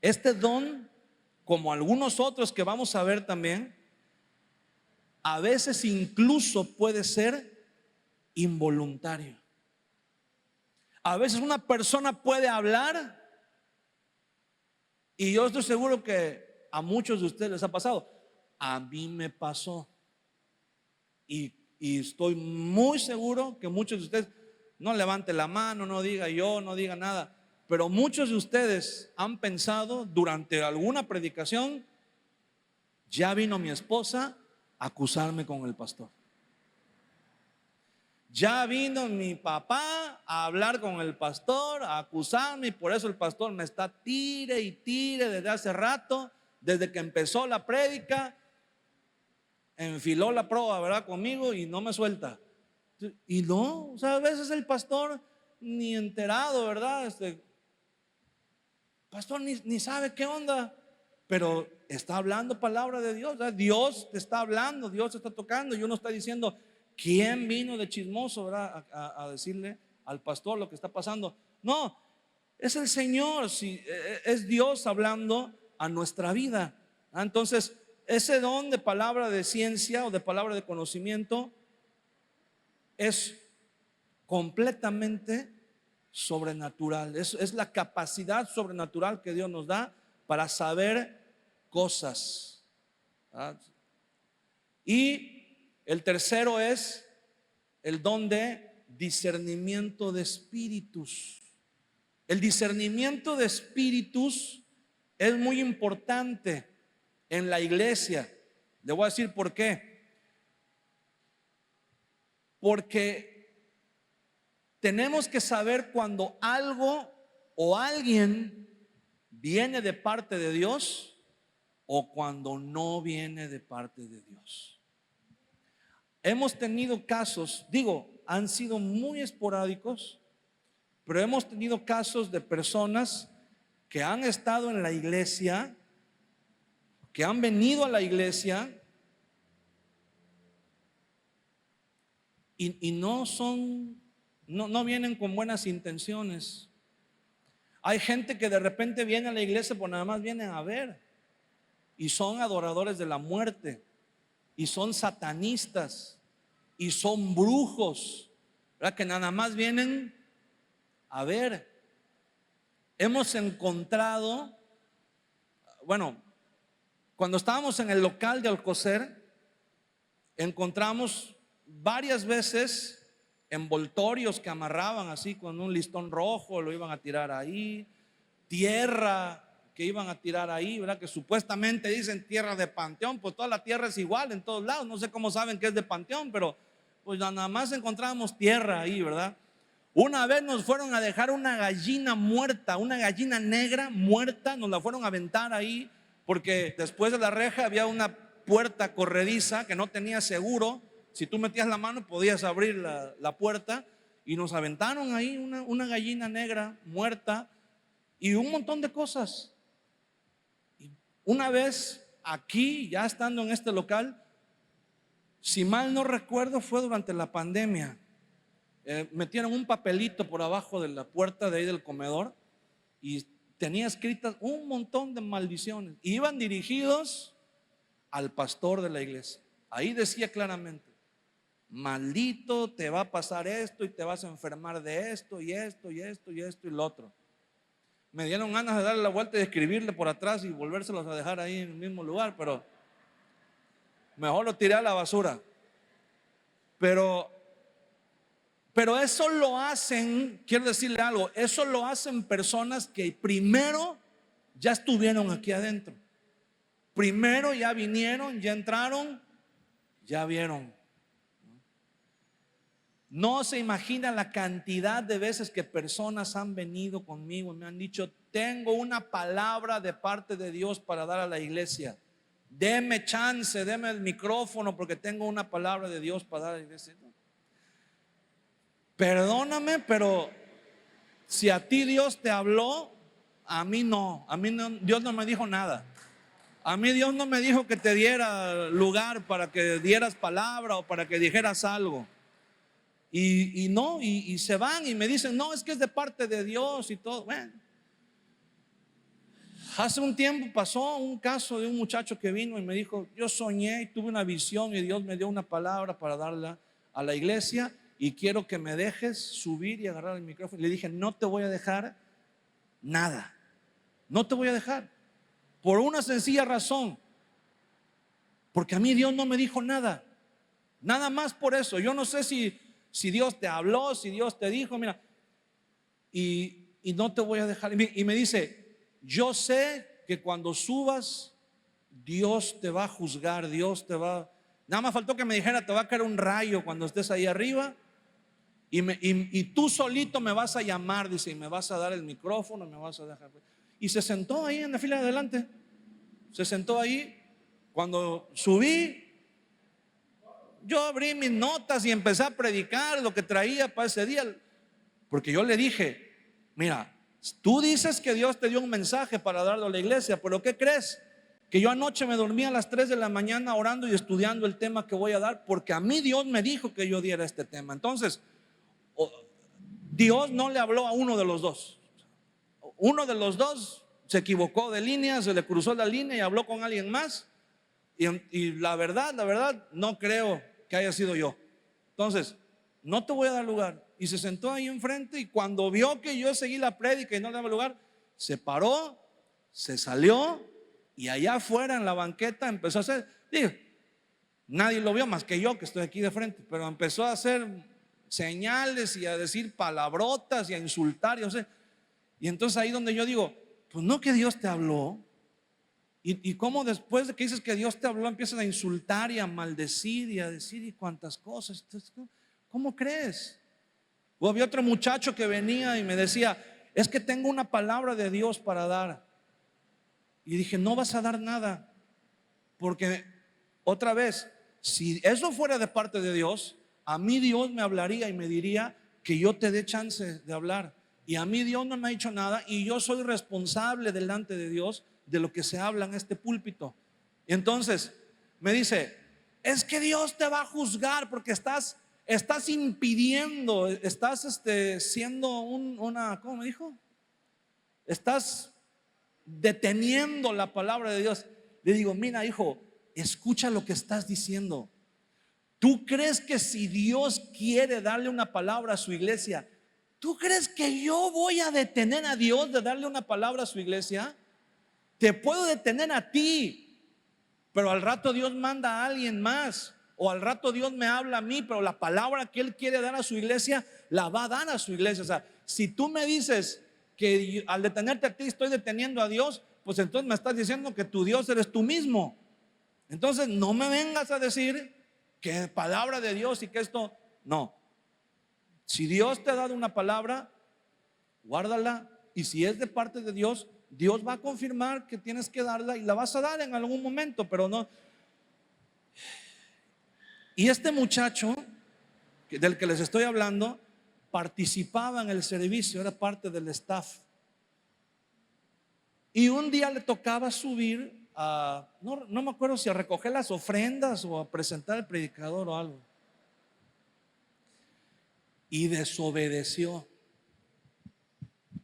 este don, como algunos otros que vamos a ver también, a veces incluso puede ser involuntario. A veces una persona puede hablar, y yo estoy seguro que a muchos de ustedes les ha pasado. A mí me pasó. Y estoy muy seguro que muchos de ustedes, no levante la mano, no diga yo, no diga nada, pero muchos de ustedes han pensado durante alguna predicación: ya vino mi esposa a acusarme con el pastor. Ya vino mi papá a hablar con el pastor, a acusarme, y por eso el pastor me está tire y tire desde hace rato, desde que empezó la prédica. Enfiló la proa, ¿verdad? Conmigo y no me suelta. Y no, o sea, a veces el pastor ni enterado, ¿verdad? Pastor ni sabe qué onda, pero está hablando palabra de Dios, ¿verdad? Dios te está hablando, Dios te está tocando, y uno está diciendo: ¿quién vino de chismoso, ¿verdad? A decirle al pastor lo que está pasando? No, es el Señor, es Dios hablando a nuestra vida. Entonces, ese don de palabra de ciencia o de palabra de conocimiento es completamente sobrenatural. Es la capacidad sobrenatural que Dios nos da para saber cosas. Y el tercero es el don de discernimiento de espíritus. El discernimiento de espíritus es muy importante en la iglesia. Le voy a decir por qué. Porque tenemos que saber cuando algo o alguien viene de parte de Dios o cuando no viene de parte de Dios. Hemos tenido casos, digo, han sido muy esporádicos, pero hemos tenido casos de personas que han estado en la iglesia, que han venido a la iglesia y no vienen con buenas intenciones. Hay gente que de repente viene a la iglesia, pues nada más vienen a ver, y son adoradores de la muerte, y son satanistas, y son brujos, ¿verdad? Que nada más vienen a ver. Hemos encontrado, bueno, cuando estábamos en el local de Alcocer, encontramos varias veces envoltorios que amarraban así con un listón rojo, lo iban a tirar ahí, tierra que iban a tirar ahí, ¿verdad? Que supuestamente dicen tierra de panteón, pues toda la tierra es igual en todos lados, no sé cómo saben que es de panteón, pero pues nada más encontrábamos tierra ahí, ¿verdad? Una vez nos fueron a dejar una gallina muerta, una gallina negra muerta, nos la fueron a aventar ahí, porque después de la reja había una puerta corrediza que no tenía seguro. Si tú metías la mano podías abrir la puerta, y nos aventaron ahí una gallina negra muerta y un montón de cosas. Y una vez aquí, ya estando en este local, si mal no recuerdo fue durante la pandemia, metieron un papelito por abajo de la puerta de ahí del comedor y tenía escritas un montón de maldiciones, y iban dirigidos al pastor de la iglesia. Ahí decía claramente: maldito, te va a pasar esto y te vas a enfermar de esto y esto y esto y esto y lo otro. Me dieron ganas de darle la vuelta y de escribirle por atrás y volvérselos a dejar ahí en el mismo lugar, pero mejor lo tiré a la basura. Pero eso lo hacen, quiero decirle algo, eso lo hacen personas que primero ya estuvieron aquí adentro. Primero ya vinieron, ya entraron, ya vieron. No se imagina la cantidad de veces que personas han venido conmigo y me han dicho: tengo una palabra de parte de Dios para dar a la iglesia. Deme chance, deme el micrófono porque tengo una palabra de Dios para dar a la iglesia. Perdóname, pero si a ti Dios te habló, a mí no, Dios no me dijo nada. A mí Dios no me dijo que te diera lugar para que dieras palabra o para que dijeras algo. Y se van y me dicen: no, es que es de parte de Dios y todo. Bueno, hace un tiempo pasó un caso de un muchacho que vino y me dijo: yo soñé y tuve una visión y Dios me dio una palabra para darla a la iglesia y quiero que me dejes subir y agarrar el micrófono. Y le dije: no te voy a dejar nada, no te voy a dejar, por una sencilla razón, porque a mí Dios no me dijo nada, nada más por eso. Yo no sé si Dios te habló, si Dios te dijo, mira, y no te voy a dejar. Y me dice: yo sé que cuando subas Dios te va a juzgar, Dios te va, nada más faltó que me dijera: te va a caer un rayo cuando estés ahí arriba y tú solito me vas a llamar, dice, y me vas a dar el micrófono, me vas a dejar. Y se sentó ahí en la fila de adelante, se sentó ahí. Cuando subí, yo abrí mis notas y empecé a predicar lo que traía para ese día, porque yo le dije: mira, tú dices que Dios te dio un mensaje para darlo a la iglesia, pero ¿qué crees? Que yo anoche me dormí a las 3 de la mañana orando y estudiando el tema que voy a dar, porque a mí Dios me dijo que yo diera este tema. Entonces, Dios no le habló a uno de los dos. Uno de los dos se equivocó de línea, se le cruzó la línea y habló con alguien más. Y la verdad, no creo que haya sido yo. Entonces, no te voy a dar lugar. Y se sentó ahí enfrente, y cuando vio que yo seguí la prédica y no le daba lugar, se paró, se salió, y allá afuera en la banqueta empezó a hacer, digo, nadie lo vio más que yo que estoy aquí de frente, pero empezó a hacer señales y a decir palabrotas y a insultar, y entonces ahí donde yo digo: pues no, que Dios te habló. Y cómo después de que dices que Dios te habló empiezas a insultar y a maldecir y a decir y cuantas cosas. Entonces, ¿Cómo crees? O había otro muchacho que venía y me decía, es que tengo una palabra de Dios para dar. Y dije, no vas a dar nada, porque otra vez, si eso fuera de parte de Dios, a mí Dios me hablaría y me diría que yo te dé chance de hablar. Y a mí Dios no me ha dicho nada y yo soy responsable delante de Dios de lo que se habla en este púlpito. Y entonces me dice, es que Dios te va a juzgar porque estás impidiendo, estás siendo una, ¿cómo me dijo? Estás deteniendo la palabra de Dios. Le digo, mira, hijo, escucha lo que estás diciendo. ¿Tú crees que si Dios quiere darle una palabra a su iglesia, tú crees que yo voy a detener a Dios de darle una palabra a su iglesia? Te puedo detener a ti, pero al rato Dios manda a alguien más, o al rato Dios me habla a mí, pero la palabra que Él quiere dar a su iglesia la va a dar a su iglesia. O sea, si tú me dices que al detenerte a ti estoy deteniendo a Dios, pues entonces me estás diciendo que tu Dios eres tú mismo. Entonces no me vengas a decir que palabra de Dios y que esto no. Si Dios te ha dado una palabra, guárdala, y si es de parte de Dios, Dios va a confirmar que tienes que darla y la vas a dar en algún momento, pero no. Y este muchacho del que les estoy hablando participaba en el servicio, era parte del staff. Y un día le tocaba subir a, no me acuerdo si a recoger las ofrendas o a presentar al predicador o algo. Y desobedeció.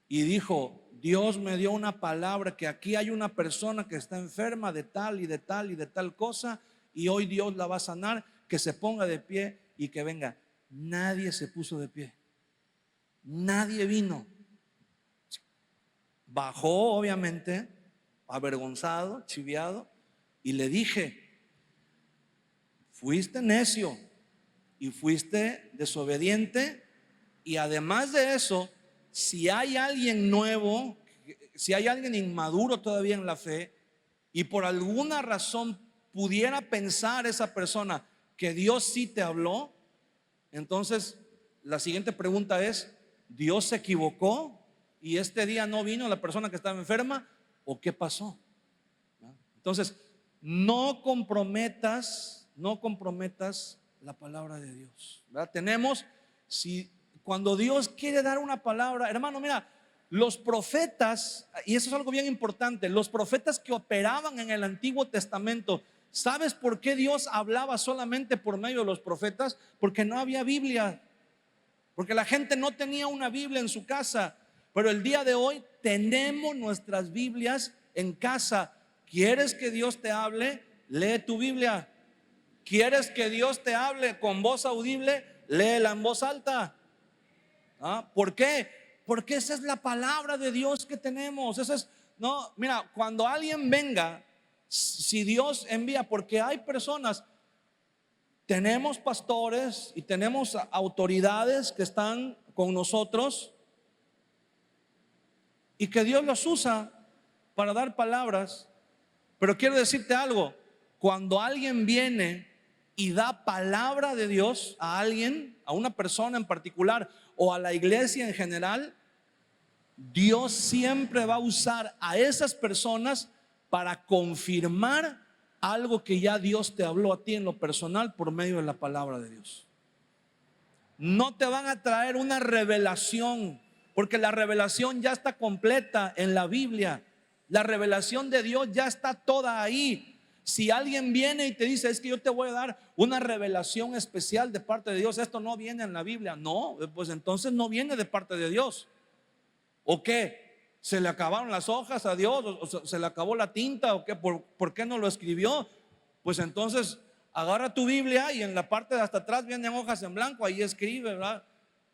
Y dijo, Dios me dio una palabra que aquí hay una persona que está enferma de tal y de tal y de tal cosa, y hoy Dios la va a sanar, que se ponga de pie y que venga. Nadie se puso de pie. Nadie vino. Bajó, obviamente, avergonzado, chiviado, y le dije, fuiste necio y fuiste desobediente, y además de eso, si hay alguien nuevo, si hay alguien inmaduro todavía en la fe, y por alguna razón pudiera pensar esa persona que Dios sí te habló, entonces la siguiente pregunta es, ¿Dios se equivocó y este día no vino la persona que estaba enferma? ¿O qué pasó? Entonces, no comprometas la palabra de Dios, ¿verdad? Cuando Dios quiere dar una palabra, hermano, mira, los profetas, y eso es algo bien importante, los profetas que operaban en el Antiguo Testamento, ¿sabes por qué Dios hablaba solamente por medio de los profetas? Porque no había Biblia, porque la gente no tenía una Biblia en su casa. Pero el día de hoy tenemos nuestras Biblias en casa. ¿Quieres que Dios te hable? Lee tu Biblia. ¿Quieres que Dios te hable con voz audible? Léela en voz alta. ¿Por qué? Porque esa es la palabra de Dios que tenemos. Mira, cuando alguien venga, si Dios envía, porque hay personas, tenemos pastores y tenemos autoridades que están con nosotros y que Dios los usa para dar palabras. Pero quiero decirte algo, cuando alguien viene y da palabra de Dios a alguien, a una persona en particular o a la iglesia en general, Dios siempre va a usar a esas personas para confirmar algo que ya Dios te habló a ti en lo personal por medio de la palabra de Dios. No te van a traer una revelación, porque la revelación ya está completa en la Biblia. La revelación de Dios ya está toda ahí. Si alguien viene y te dice, es que yo te voy a dar una revelación especial de parte de Dios, esto no viene en la Biblia, no, pues entonces no viene de parte de Dios. ¿O qué? ¿Se le acabaron las hojas a Dios? ¿O se le acabó la tinta? ¿O qué? ¿Por qué no lo escribió? Pues entonces agarra tu Biblia y en la parte de hasta atrás vienen hojas en blanco, ahí escribe, ¿verdad?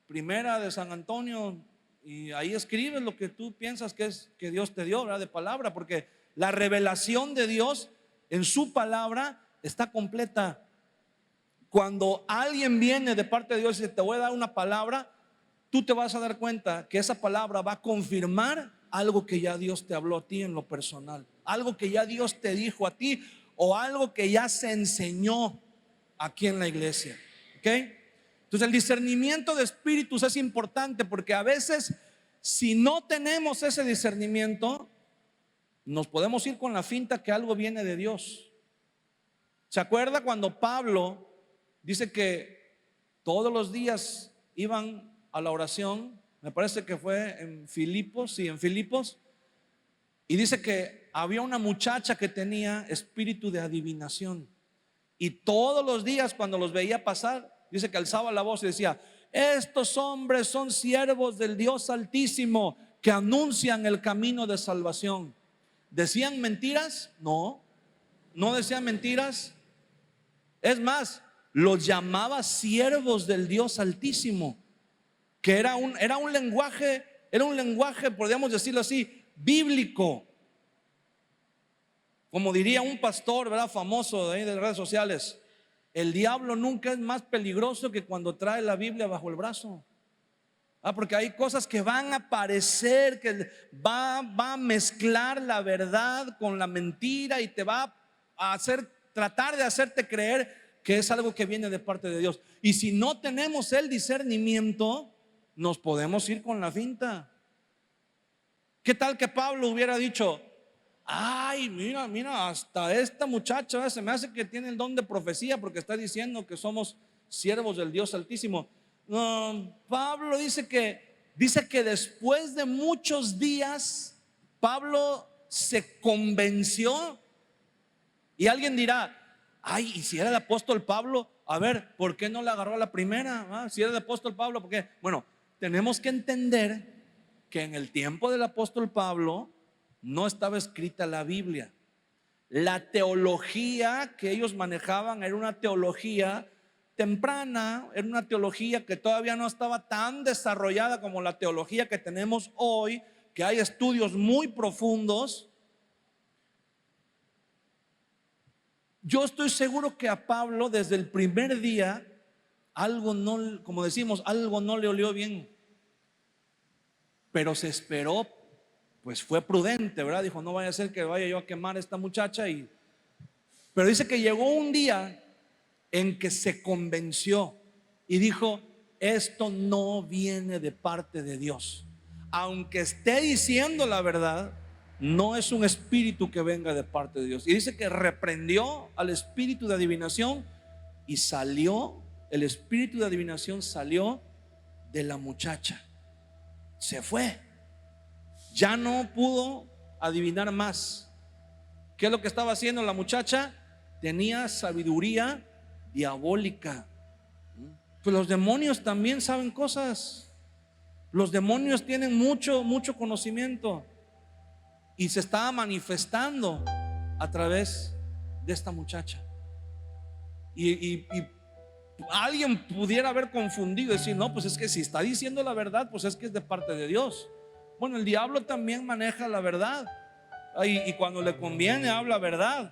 Primera de San Antonio, y ahí escribes lo que tú piensas que es que Dios te dio, ¿verdad? De palabra, porque la revelación de Dios en su palabra está completa. Cuando alguien viene de parte de Dios y te voy a dar una palabra, tú te vas a dar cuenta que esa palabra va a confirmar algo que ya Dios te habló a ti en lo personal, algo que ya Dios te dijo a ti o algo que ya se enseñó aquí en la iglesia. ¿Ok? Entonces el discernimiento de espíritus es importante, porque a veces si no tenemos ese discernimiento, nos podemos ir con la finta que algo viene de Dios. ¿Se acuerda cuando Pablo dice que todos los días iban a la oración? Me parece que fue en Filipos, sí, en Filipos. Y dice que había una muchacha que tenía espíritu de adivinación. Y todos los días cuando los veía pasar, dice que alzaba la voz y decía: estos hombres son siervos del Dios Altísimo, que anuncian el camino de salvación. ¿Decían mentiras? No, no decían mentiras. Es más, los llamaba siervos del Dios Altísimo, que era un lenguaje, podríamos decirlo así, bíblico. Como diría un pastor, ¿verdad?, famoso de ahí de redes sociales: el diablo nunca es más peligroso que cuando trae la Biblia bajo el brazo. Porque hay cosas que van a parecer, que va a mezclar la verdad con la mentira y te va a tratar de hacerte creer que es algo que viene de parte de Dios. Y si no tenemos el discernimiento, nos podemos ir con la finta. ¿Qué tal que Pablo hubiera dicho: ay, mira, hasta esta muchacha se me hace que tiene el don de profecía, porque está diciendo que somos siervos del Dios Altísimo? No, Pablo dice que después de muchos días Pablo se convenció. Y alguien dirá: ay, y si era el apóstol Pablo, a ver, ¿por qué no le agarró a la primera? Si era el apóstol Pablo, ¿por qué? Bueno, tenemos que entender que en el tiempo del apóstol Pablo no estaba escrita la Biblia. La teología que ellos manejaban era una teología temprana, era una teología que todavía no estaba tan desarrollada como la teología que tenemos hoy, que hay estudios muy profundos. Yo estoy seguro que a Pablo desde el primer día algo no, como decimos, algo no le olió bien, pero se esperó. Pues fue prudente, ¿verdad? Dijo: no vaya a ser que vaya yo a quemar a esta muchacha. Pero dice que llegó un día en que se convenció y dijo: esto no viene de parte de Dios. Aunque esté diciendo la verdad, no es un espíritu que venga de parte de Dios. Y dice que reprendió al espíritu de adivinación y el espíritu de adivinación salió de la muchacha. Se fue. Ya no pudo adivinar más. ¿Qué es lo que estaba haciendo la muchacha? Tenía sabiduría diabólica. Pues los demonios también saben cosas. Los demonios tienen mucho conocimiento. Y se estaba manifestando a través de esta muchacha. Y alguien pudiera haber confundido y decir: no, pues es que si está diciendo la verdad, pues es que es de parte de Dios. Bueno, el diablo también maneja la verdad, y cuando le conviene habla verdad,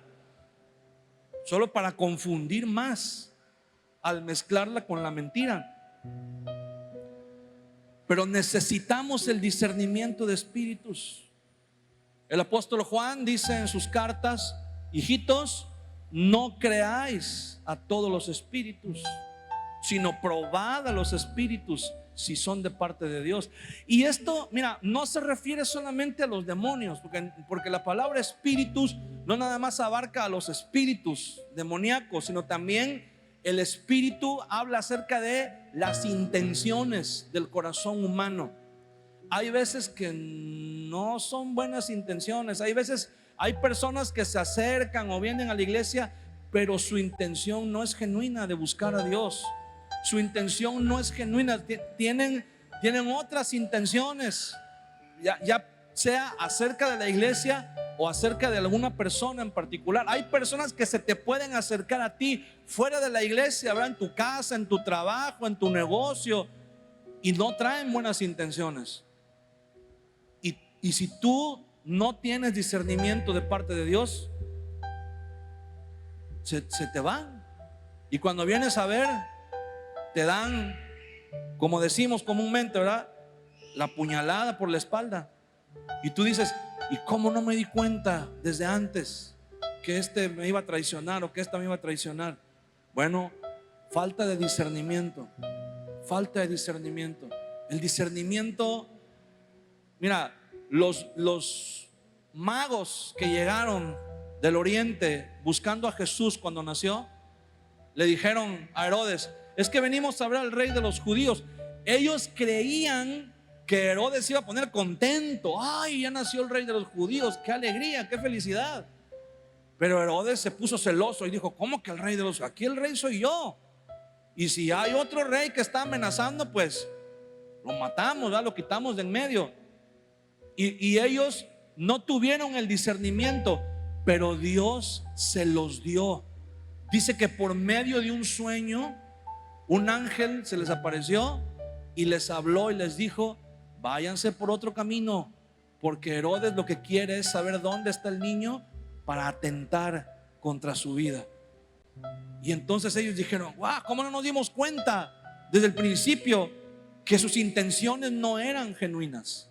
solo para confundir más al mezclarla con la mentira. Pero necesitamos el discernimiento de espíritus. El apóstol Juan dice en sus cartas: hijitos, no creáis a todos los espíritus, sino probad a los espíritus si son de parte de Dios. Y esto, mira, no se refiere solamente a los demonios, porque la palabra espíritus no nada más abarca a los espíritus demoníacos, sino también el espíritu habla acerca de las intenciones del corazón humano. Hay veces que no son buenas intenciones. Hay personas que se acercan o vienen a la iglesia, pero su intención no es genuina de buscar a Dios. Su intención no es genuina. Tienen otras intenciones, ya sea acerca de la iglesia o acerca de alguna persona en particular. Hay personas que se te pueden acercar a ti fuera de la iglesia, ¿verdad? En tu casa, en tu trabajo, en tu negocio, y no traen buenas intenciones. Y si tú no tienes discernimiento de parte de Dios, se te van. Y cuando vienes a ver, te dan, como decimos comúnmente, ¿verdad?, la puñalada por la espalda. Y tú dices: ¿y cómo no me di cuenta desde antes que este me iba a traicionar o que esta me iba a traicionar? Bueno, falta de discernimiento. falta de discernimiento. El discernimiento, mira, los magos que llegaron del oriente buscando a Jesús cuando nació, le dijeron a Herodes: es que venimos a ver al rey de los judíos. Ellos creían que Herodes iba a poner contento. Ay, ya nació el rey de los judíos, qué alegría, qué felicidad. Pero Herodes se puso celoso y dijo: ¿cómo que el rey de los? Aquí el rey soy yo. Y si hay otro rey que está amenazando, pues lo matamos, ¿verdad? Lo quitamos de en medio. Y ellos no tuvieron el discernimiento, pero Dios se los dio. Dice que por medio de un sueño, un ángel se les apareció y les habló y les dijo: váyanse por otro camino, porque Herodes lo que quiere es saber dónde está el niño para atentar contra su vida. Y entonces ellos dijeron: wow, ¿cómo no nos dimos cuenta desde el principio que sus intenciones no eran genuinas?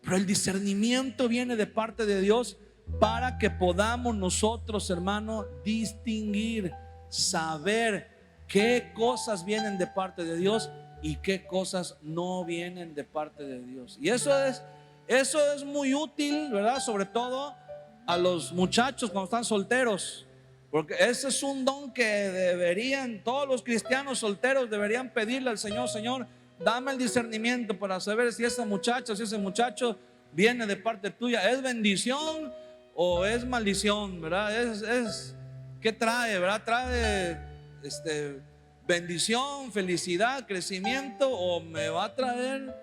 Pero el discernimiento viene de parte de Dios para que podamos nosotros, hermano, distinguir, saber qué cosas vienen de parte de Dios y qué cosas no vienen de parte de Dios. Y eso es muy útil, ¿verdad? Sobre todo a los muchachos cuando están solteros, porque ese es un don que deberían, todos los cristianos solteros deberían pedirle al Señor: Señor, dame el discernimiento para saber si esa muchacha, si ese muchacho viene de parte tuya. ¿Es bendición o es maldición? ¿Verdad? ¿Qué trae? ¿Verdad? ¿Trae bendición, felicidad, crecimiento, o me va a traer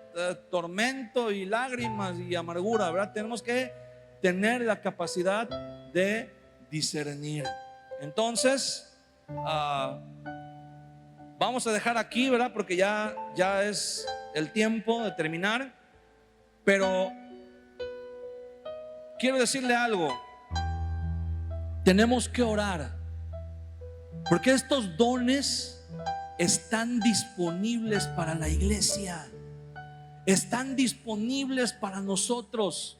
tormento y lágrimas y amargura? ¿Verdad? Tenemos que tener la capacidad de discernir. Entonces vamos a dejar aquí, ¿verdad? Porque ya es el tiempo de terminar. Pero quiero decirle algo: tenemos que orar, porque estos dones están disponibles para la iglesia, están disponibles para nosotros,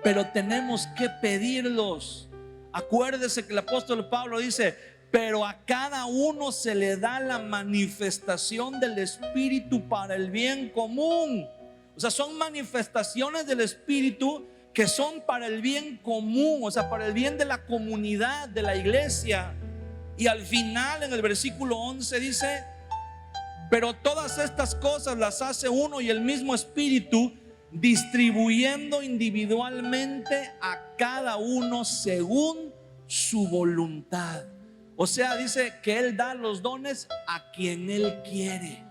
pero tenemos que pedirlos. Acuérdese que el apóstol Pablo dice: pero a cada uno se le da la manifestación del Espíritu para el bien común. O sea, son manifestaciones del Espíritu que son para el bien común, o sea, para el bien de la comunidad, de la iglesia. Y al final, en el versículo 11 dice: pero todas estas cosas las hace uno y el mismo Espíritu, distribuyendo individualmente a cada uno según su voluntad. O sea, dice que Él da los dones a quien Él quiere.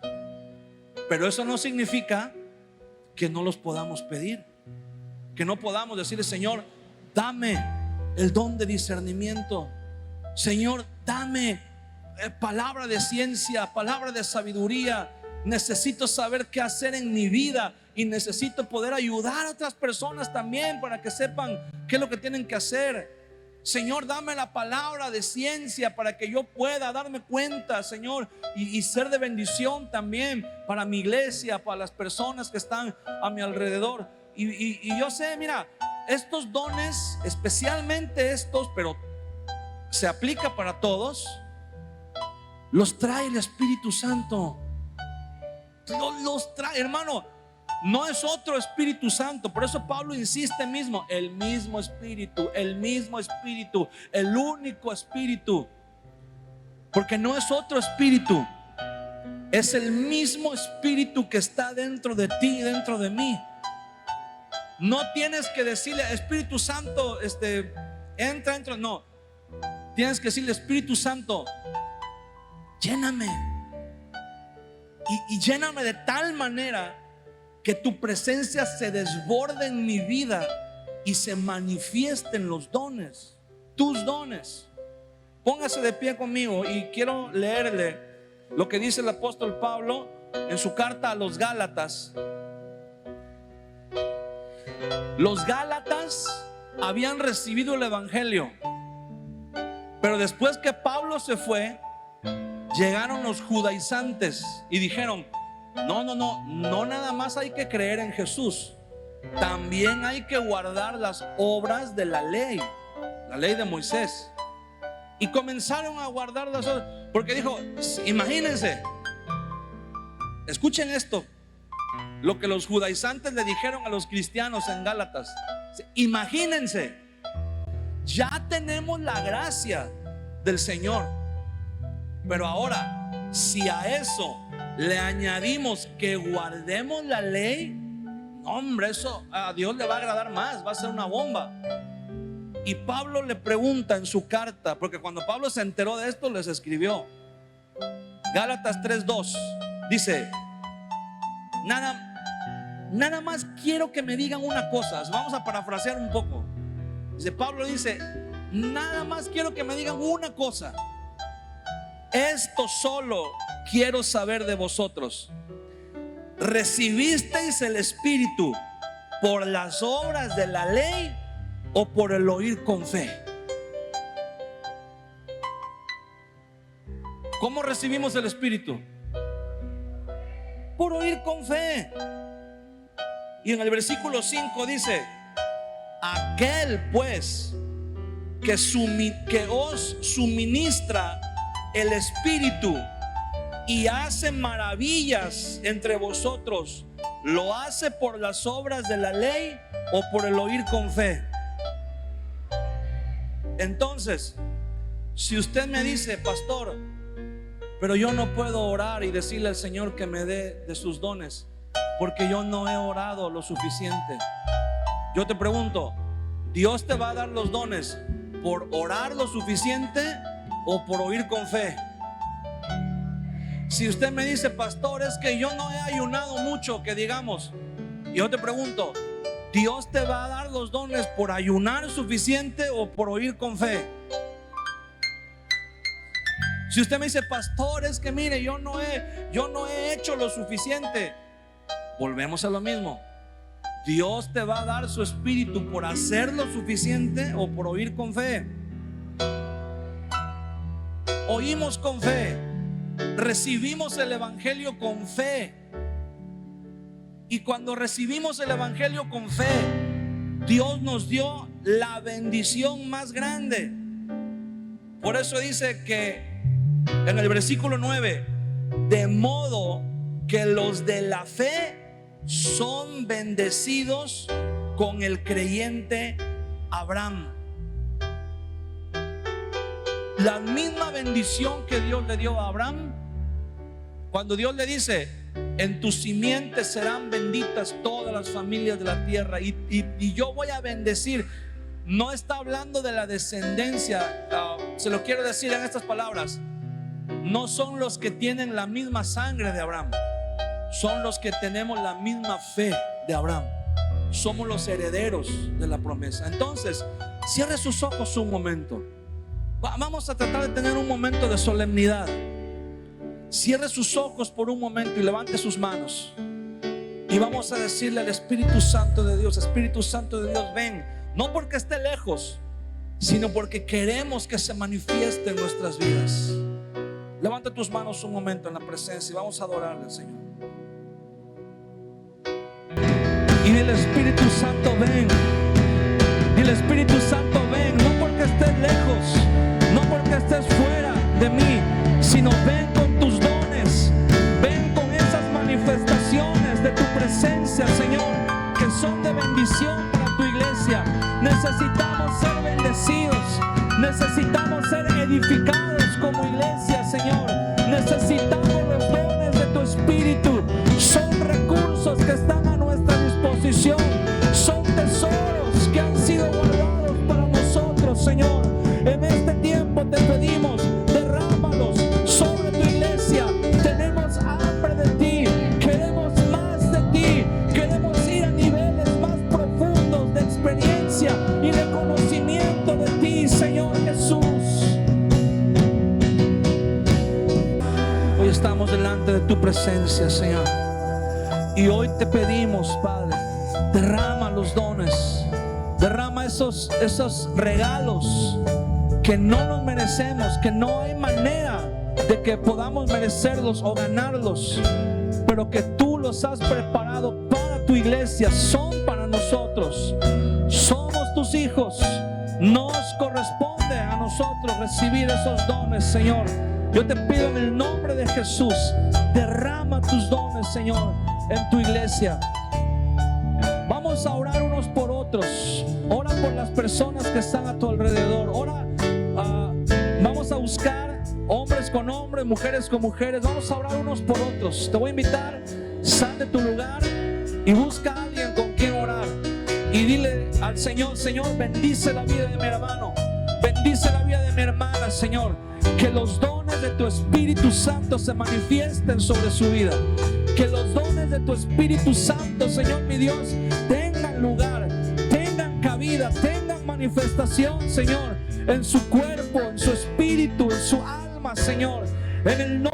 Pero eso no significa que no los podamos pedir, que no podamos decirle: Señor, dame el don de discernimiento. Señor, dame palabra de ciencia, palabra de sabiduría. Necesito saber qué hacer en mi vida y necesito poder ayudar a otras personas también para que sepan qué es lo que tienen que hacer. Señor, dame la palabra de ciencia para que yo pueda darme cuenta, Señor, y ser de bendición también para mi iglesia, para las personas que están a mi alrededor. Y yo sé, mira, estos dones, especialmente estos, pero se aplica para todos, los trae el Espíritu Santo. Los trae, hermano. No es otro Espíritu Santo. Por eso Pablo insiste mismo: el mismo Espíritu, el mismo Espíritu, el único Espíritu. Porque no es otro Espíritu, es el mismo Espíritu que está dentro de ti y dentro de mí. No tienes que decirle: Espíritu Santo, entra. No, tienes que decirle: Espíritu Santo, lléname. Y lléname de tal manera que tu presencia se desborde en mi vida y se manifiesten los dones, tus dones. Póngase de pie conmigo y quiero leerle lo que dice el apóstol Pablo en su carta a los Gálatas. Los Gálatas habían recibido el evangelio, pero después que Pablo se fue, llegaron los judaizantes y dijeron: no nada más hay que creer en Jesús, también hay que guardar las obras de la ley de Moisés. Y comenzaron a guardar las obras, porque dijo: imagínense, Escuchen esto, lo que los judaizantes le dijeron a los cristianos en Gálatas. Imagínense, ya tenemos la gracia del Señor, pero ahora si a eso le añadimos que guardemos la ley, no, hombre, eso a Dios le va a agradar más, va a ser una bomba. Y Pablo le pregunta en su carta, porque cuando Pablo se enteró de esto les escribió. Gálatas 3:2 dice: nada más quiero que me digan una cosa. Vamos a parafrasear un poco. Dice, Pablo dice: nada más quiero que me digan una cosa. Esto solo quiero saber de vosotros: ¿recibisteis el Espíritu por las obras de la ley o por el oír con fe? ¿Cómo recibimos el Espíritu? Por oír con fe. Y en el versículo 5 dice: aquel pues que os suministra el Espíritu y hace maravillas entre vosotros, ¿lo hace por las obras de la ley o por el oír con fe? Entonces, si usted me dice: pastor, pero yo no puedo orar y decirle al Señor que me dé de sus dones porque yo no he orado lo suficiente, yo te pregunto, ¿Dios te va a dar los dones por orar lo suficiente o por oír con fe? Si usted me dice: pastor, es que yo no he ayunado mucho, que digamos, yo te pregunto, ¿Dios te va a dar los dones por ayunar suficiente o por oír con fe? Si usted me dice: pastor, es que mire, yo no he hecho lo suficiente, volvemos a lo mismo. ¿Dios te va a dar su Espíritu por hacer lo suficiente o por oír con fe? Oímos con fe, recibimos el Evangelio con fe. Y cuando recibimos el Evangelio con fe, Dios nos dio la bendición más grande. Por eso dice que en el versículo 9: de modo que los de la fe son bendecidos con el creyente Abraham. La misma bendición que Dios le dio a Abraham, cuando Dios le dice: en tu simiente serán benditas todas las familias de la tierra, y yo voy a bendecir. No está hablando de la descendencia. Se lo quiero decir en estas palabras: no son los que tienen la misma sangre de Abraham, son los que tenemos la misma fe de Abraham. Somos los herederos de la promesa. Entonces, cierre sus ojos un momento. Vamos a tratar de tener un momento de solemnidad. Cierre sus ojos por un momento y levante sus manos. Y vamos a decirle al Espíritu Santo de Dios: Espíritu Santo de Dios, ven. No porque esté lejos, sino porque queremos que se manifieste en nuestras vidas. Levanta tus manos un momento en la presencia y vamos a adorarle al Señor. Y el Espíritu Santo, ven. Y el Espíritu Santo, ven. No porque estés lejos, no porque estés fuera de mí, sino ven con tus dones. Ven con esas manifestaciones de tu presencia, Señor, que son de bendición para tu iglesia. Necesitamos ser bendecidos, necesitamos ser edificados como iglesia, Señor. Necesitamos los dones de tu Espíritu. Son recursos que están a nuestra disposición, son tesoros que han sido guardados para nosotros, Señor. En este tiempo te pedimos: derrámalos sobre tu iglesia. Tenemos hambre de ti, queremos más de ti, queremos ir a niveles más profundos de experiencia y de conocimiento de ti, Señor Jesús. Hoy estamos delante de tu presencia, Señor, y hoy te pedimos, Padre, derrama los dones, derrama esos regalos que no nos merecemos, que no hay manera de que podamos merecerlos o ganarlos, pero que tú los has preparado para tu iglesia. Son para nosotros, somos tus hijos. Nos corresponde a nosotros recibir esos dones, Señor. Yo te pido en el nombre de Jesús, derrama tus dones, Señor, en tu iglesia. Vamos a orar unos por otros. Ora por las personas que están a tu alrededor. Ora, vamos a buscar hombres con hombres, mujeres con mujeres. Vamos a orar unos por otros. Te voy a invitar, sal de tu lugar y busca a alguien con quien orar. Y dile al Señor: Señor, bendice la vida de mi hermano, bendice la vida de mi hermana, Señor. Que los dones de tu Espíritu Santo se manifiesten sobre su vida. Que los dones de tu Espíritu Santo, Señor mi Dios, tengan lugar, tengan cabida, tengan manifestación, Señor, en su cuerpo, en su espíritu, en su alma, Señor. En el nombre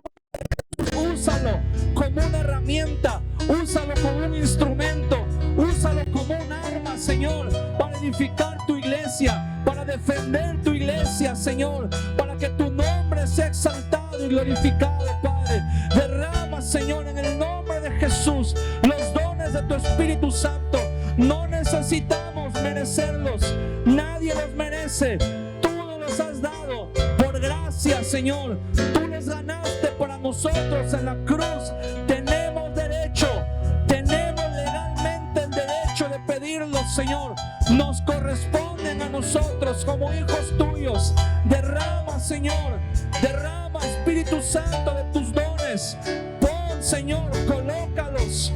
de Jesús, úsalo como una herramienta, úsalo como un instrumento, úsalo como un arma, Señor, para edificar tu iglesia, para defender tu iglesia, Señor, para que tu nombre sea exaltado y glorificado, Padre. Derrama, Señor, en el nombre de Jesús, los dones de tu Espíritu Santo. No necesitamos merecerlos, nadie los merece. Tú nos los has dado por gracia, Señor. Tú les ganaste para nosotros en la cruz. Tenemos derecho, tenemos legalmente el derecho de pedirlos, Señor. Nos corresponden a nosotros como hijos tuyos. Derrama, Señor, derrama, Espíritu Santo, de tus dones. Pon, Señor, colócalos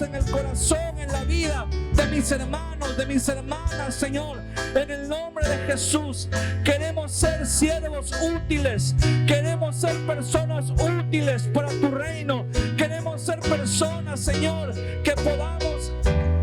en el corazón, en la vida de mis hermanos, de mis hermanas, Señor. En el nombre de Jesús, queremos ser siervos útiles, queremos ser personas útiles para tu reino. Queremos ser personas, Señor, que podamos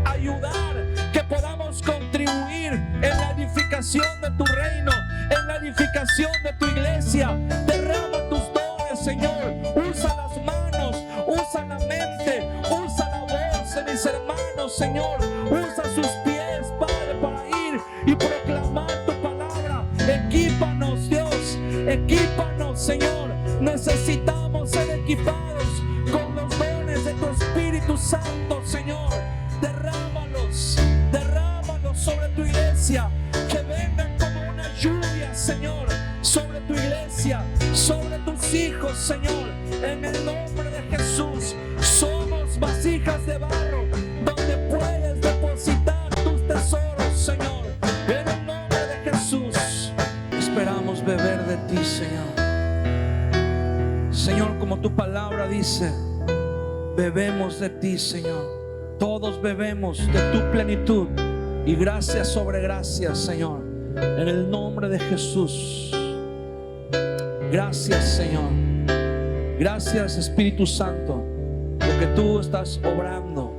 ayudar, que podamos contribuir en la edificación de tu reino, en la edificación de tu iglesia. Derrama tus dones, Señor. Usa las manos, usa la mente, usa la voz de mis hermanos, Señor. Usa sus pies, Padre, para ir y proclamar tu palabra. Equípanos, Dios, equípanos, Señor. Necesitamos ser equipados con los dones de tu Espíritu Santo, Señor. Derrámalos sobre tu iglesia. Que vengan como una lluvia, Señor, sobre tu iglesia, sobre tus hijos, Señor. En el nombre de Jesús, somos vasijas de barro donde puedes depositar tus tesoros, Señor. En el nombre de Jesús, esperamos beber de ti, Señor. Señor, como tu palabra dice, bebemos de ti, Señor. Todos bebemos de tu plenitud y gracia sobre gracia, Señor. En el nombre de Jesús. Gracias, Señor. Gracias, Espíritu Santo, porque tú estás obrando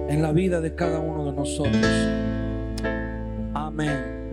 en la vida de cada uno de nosotros. Amén.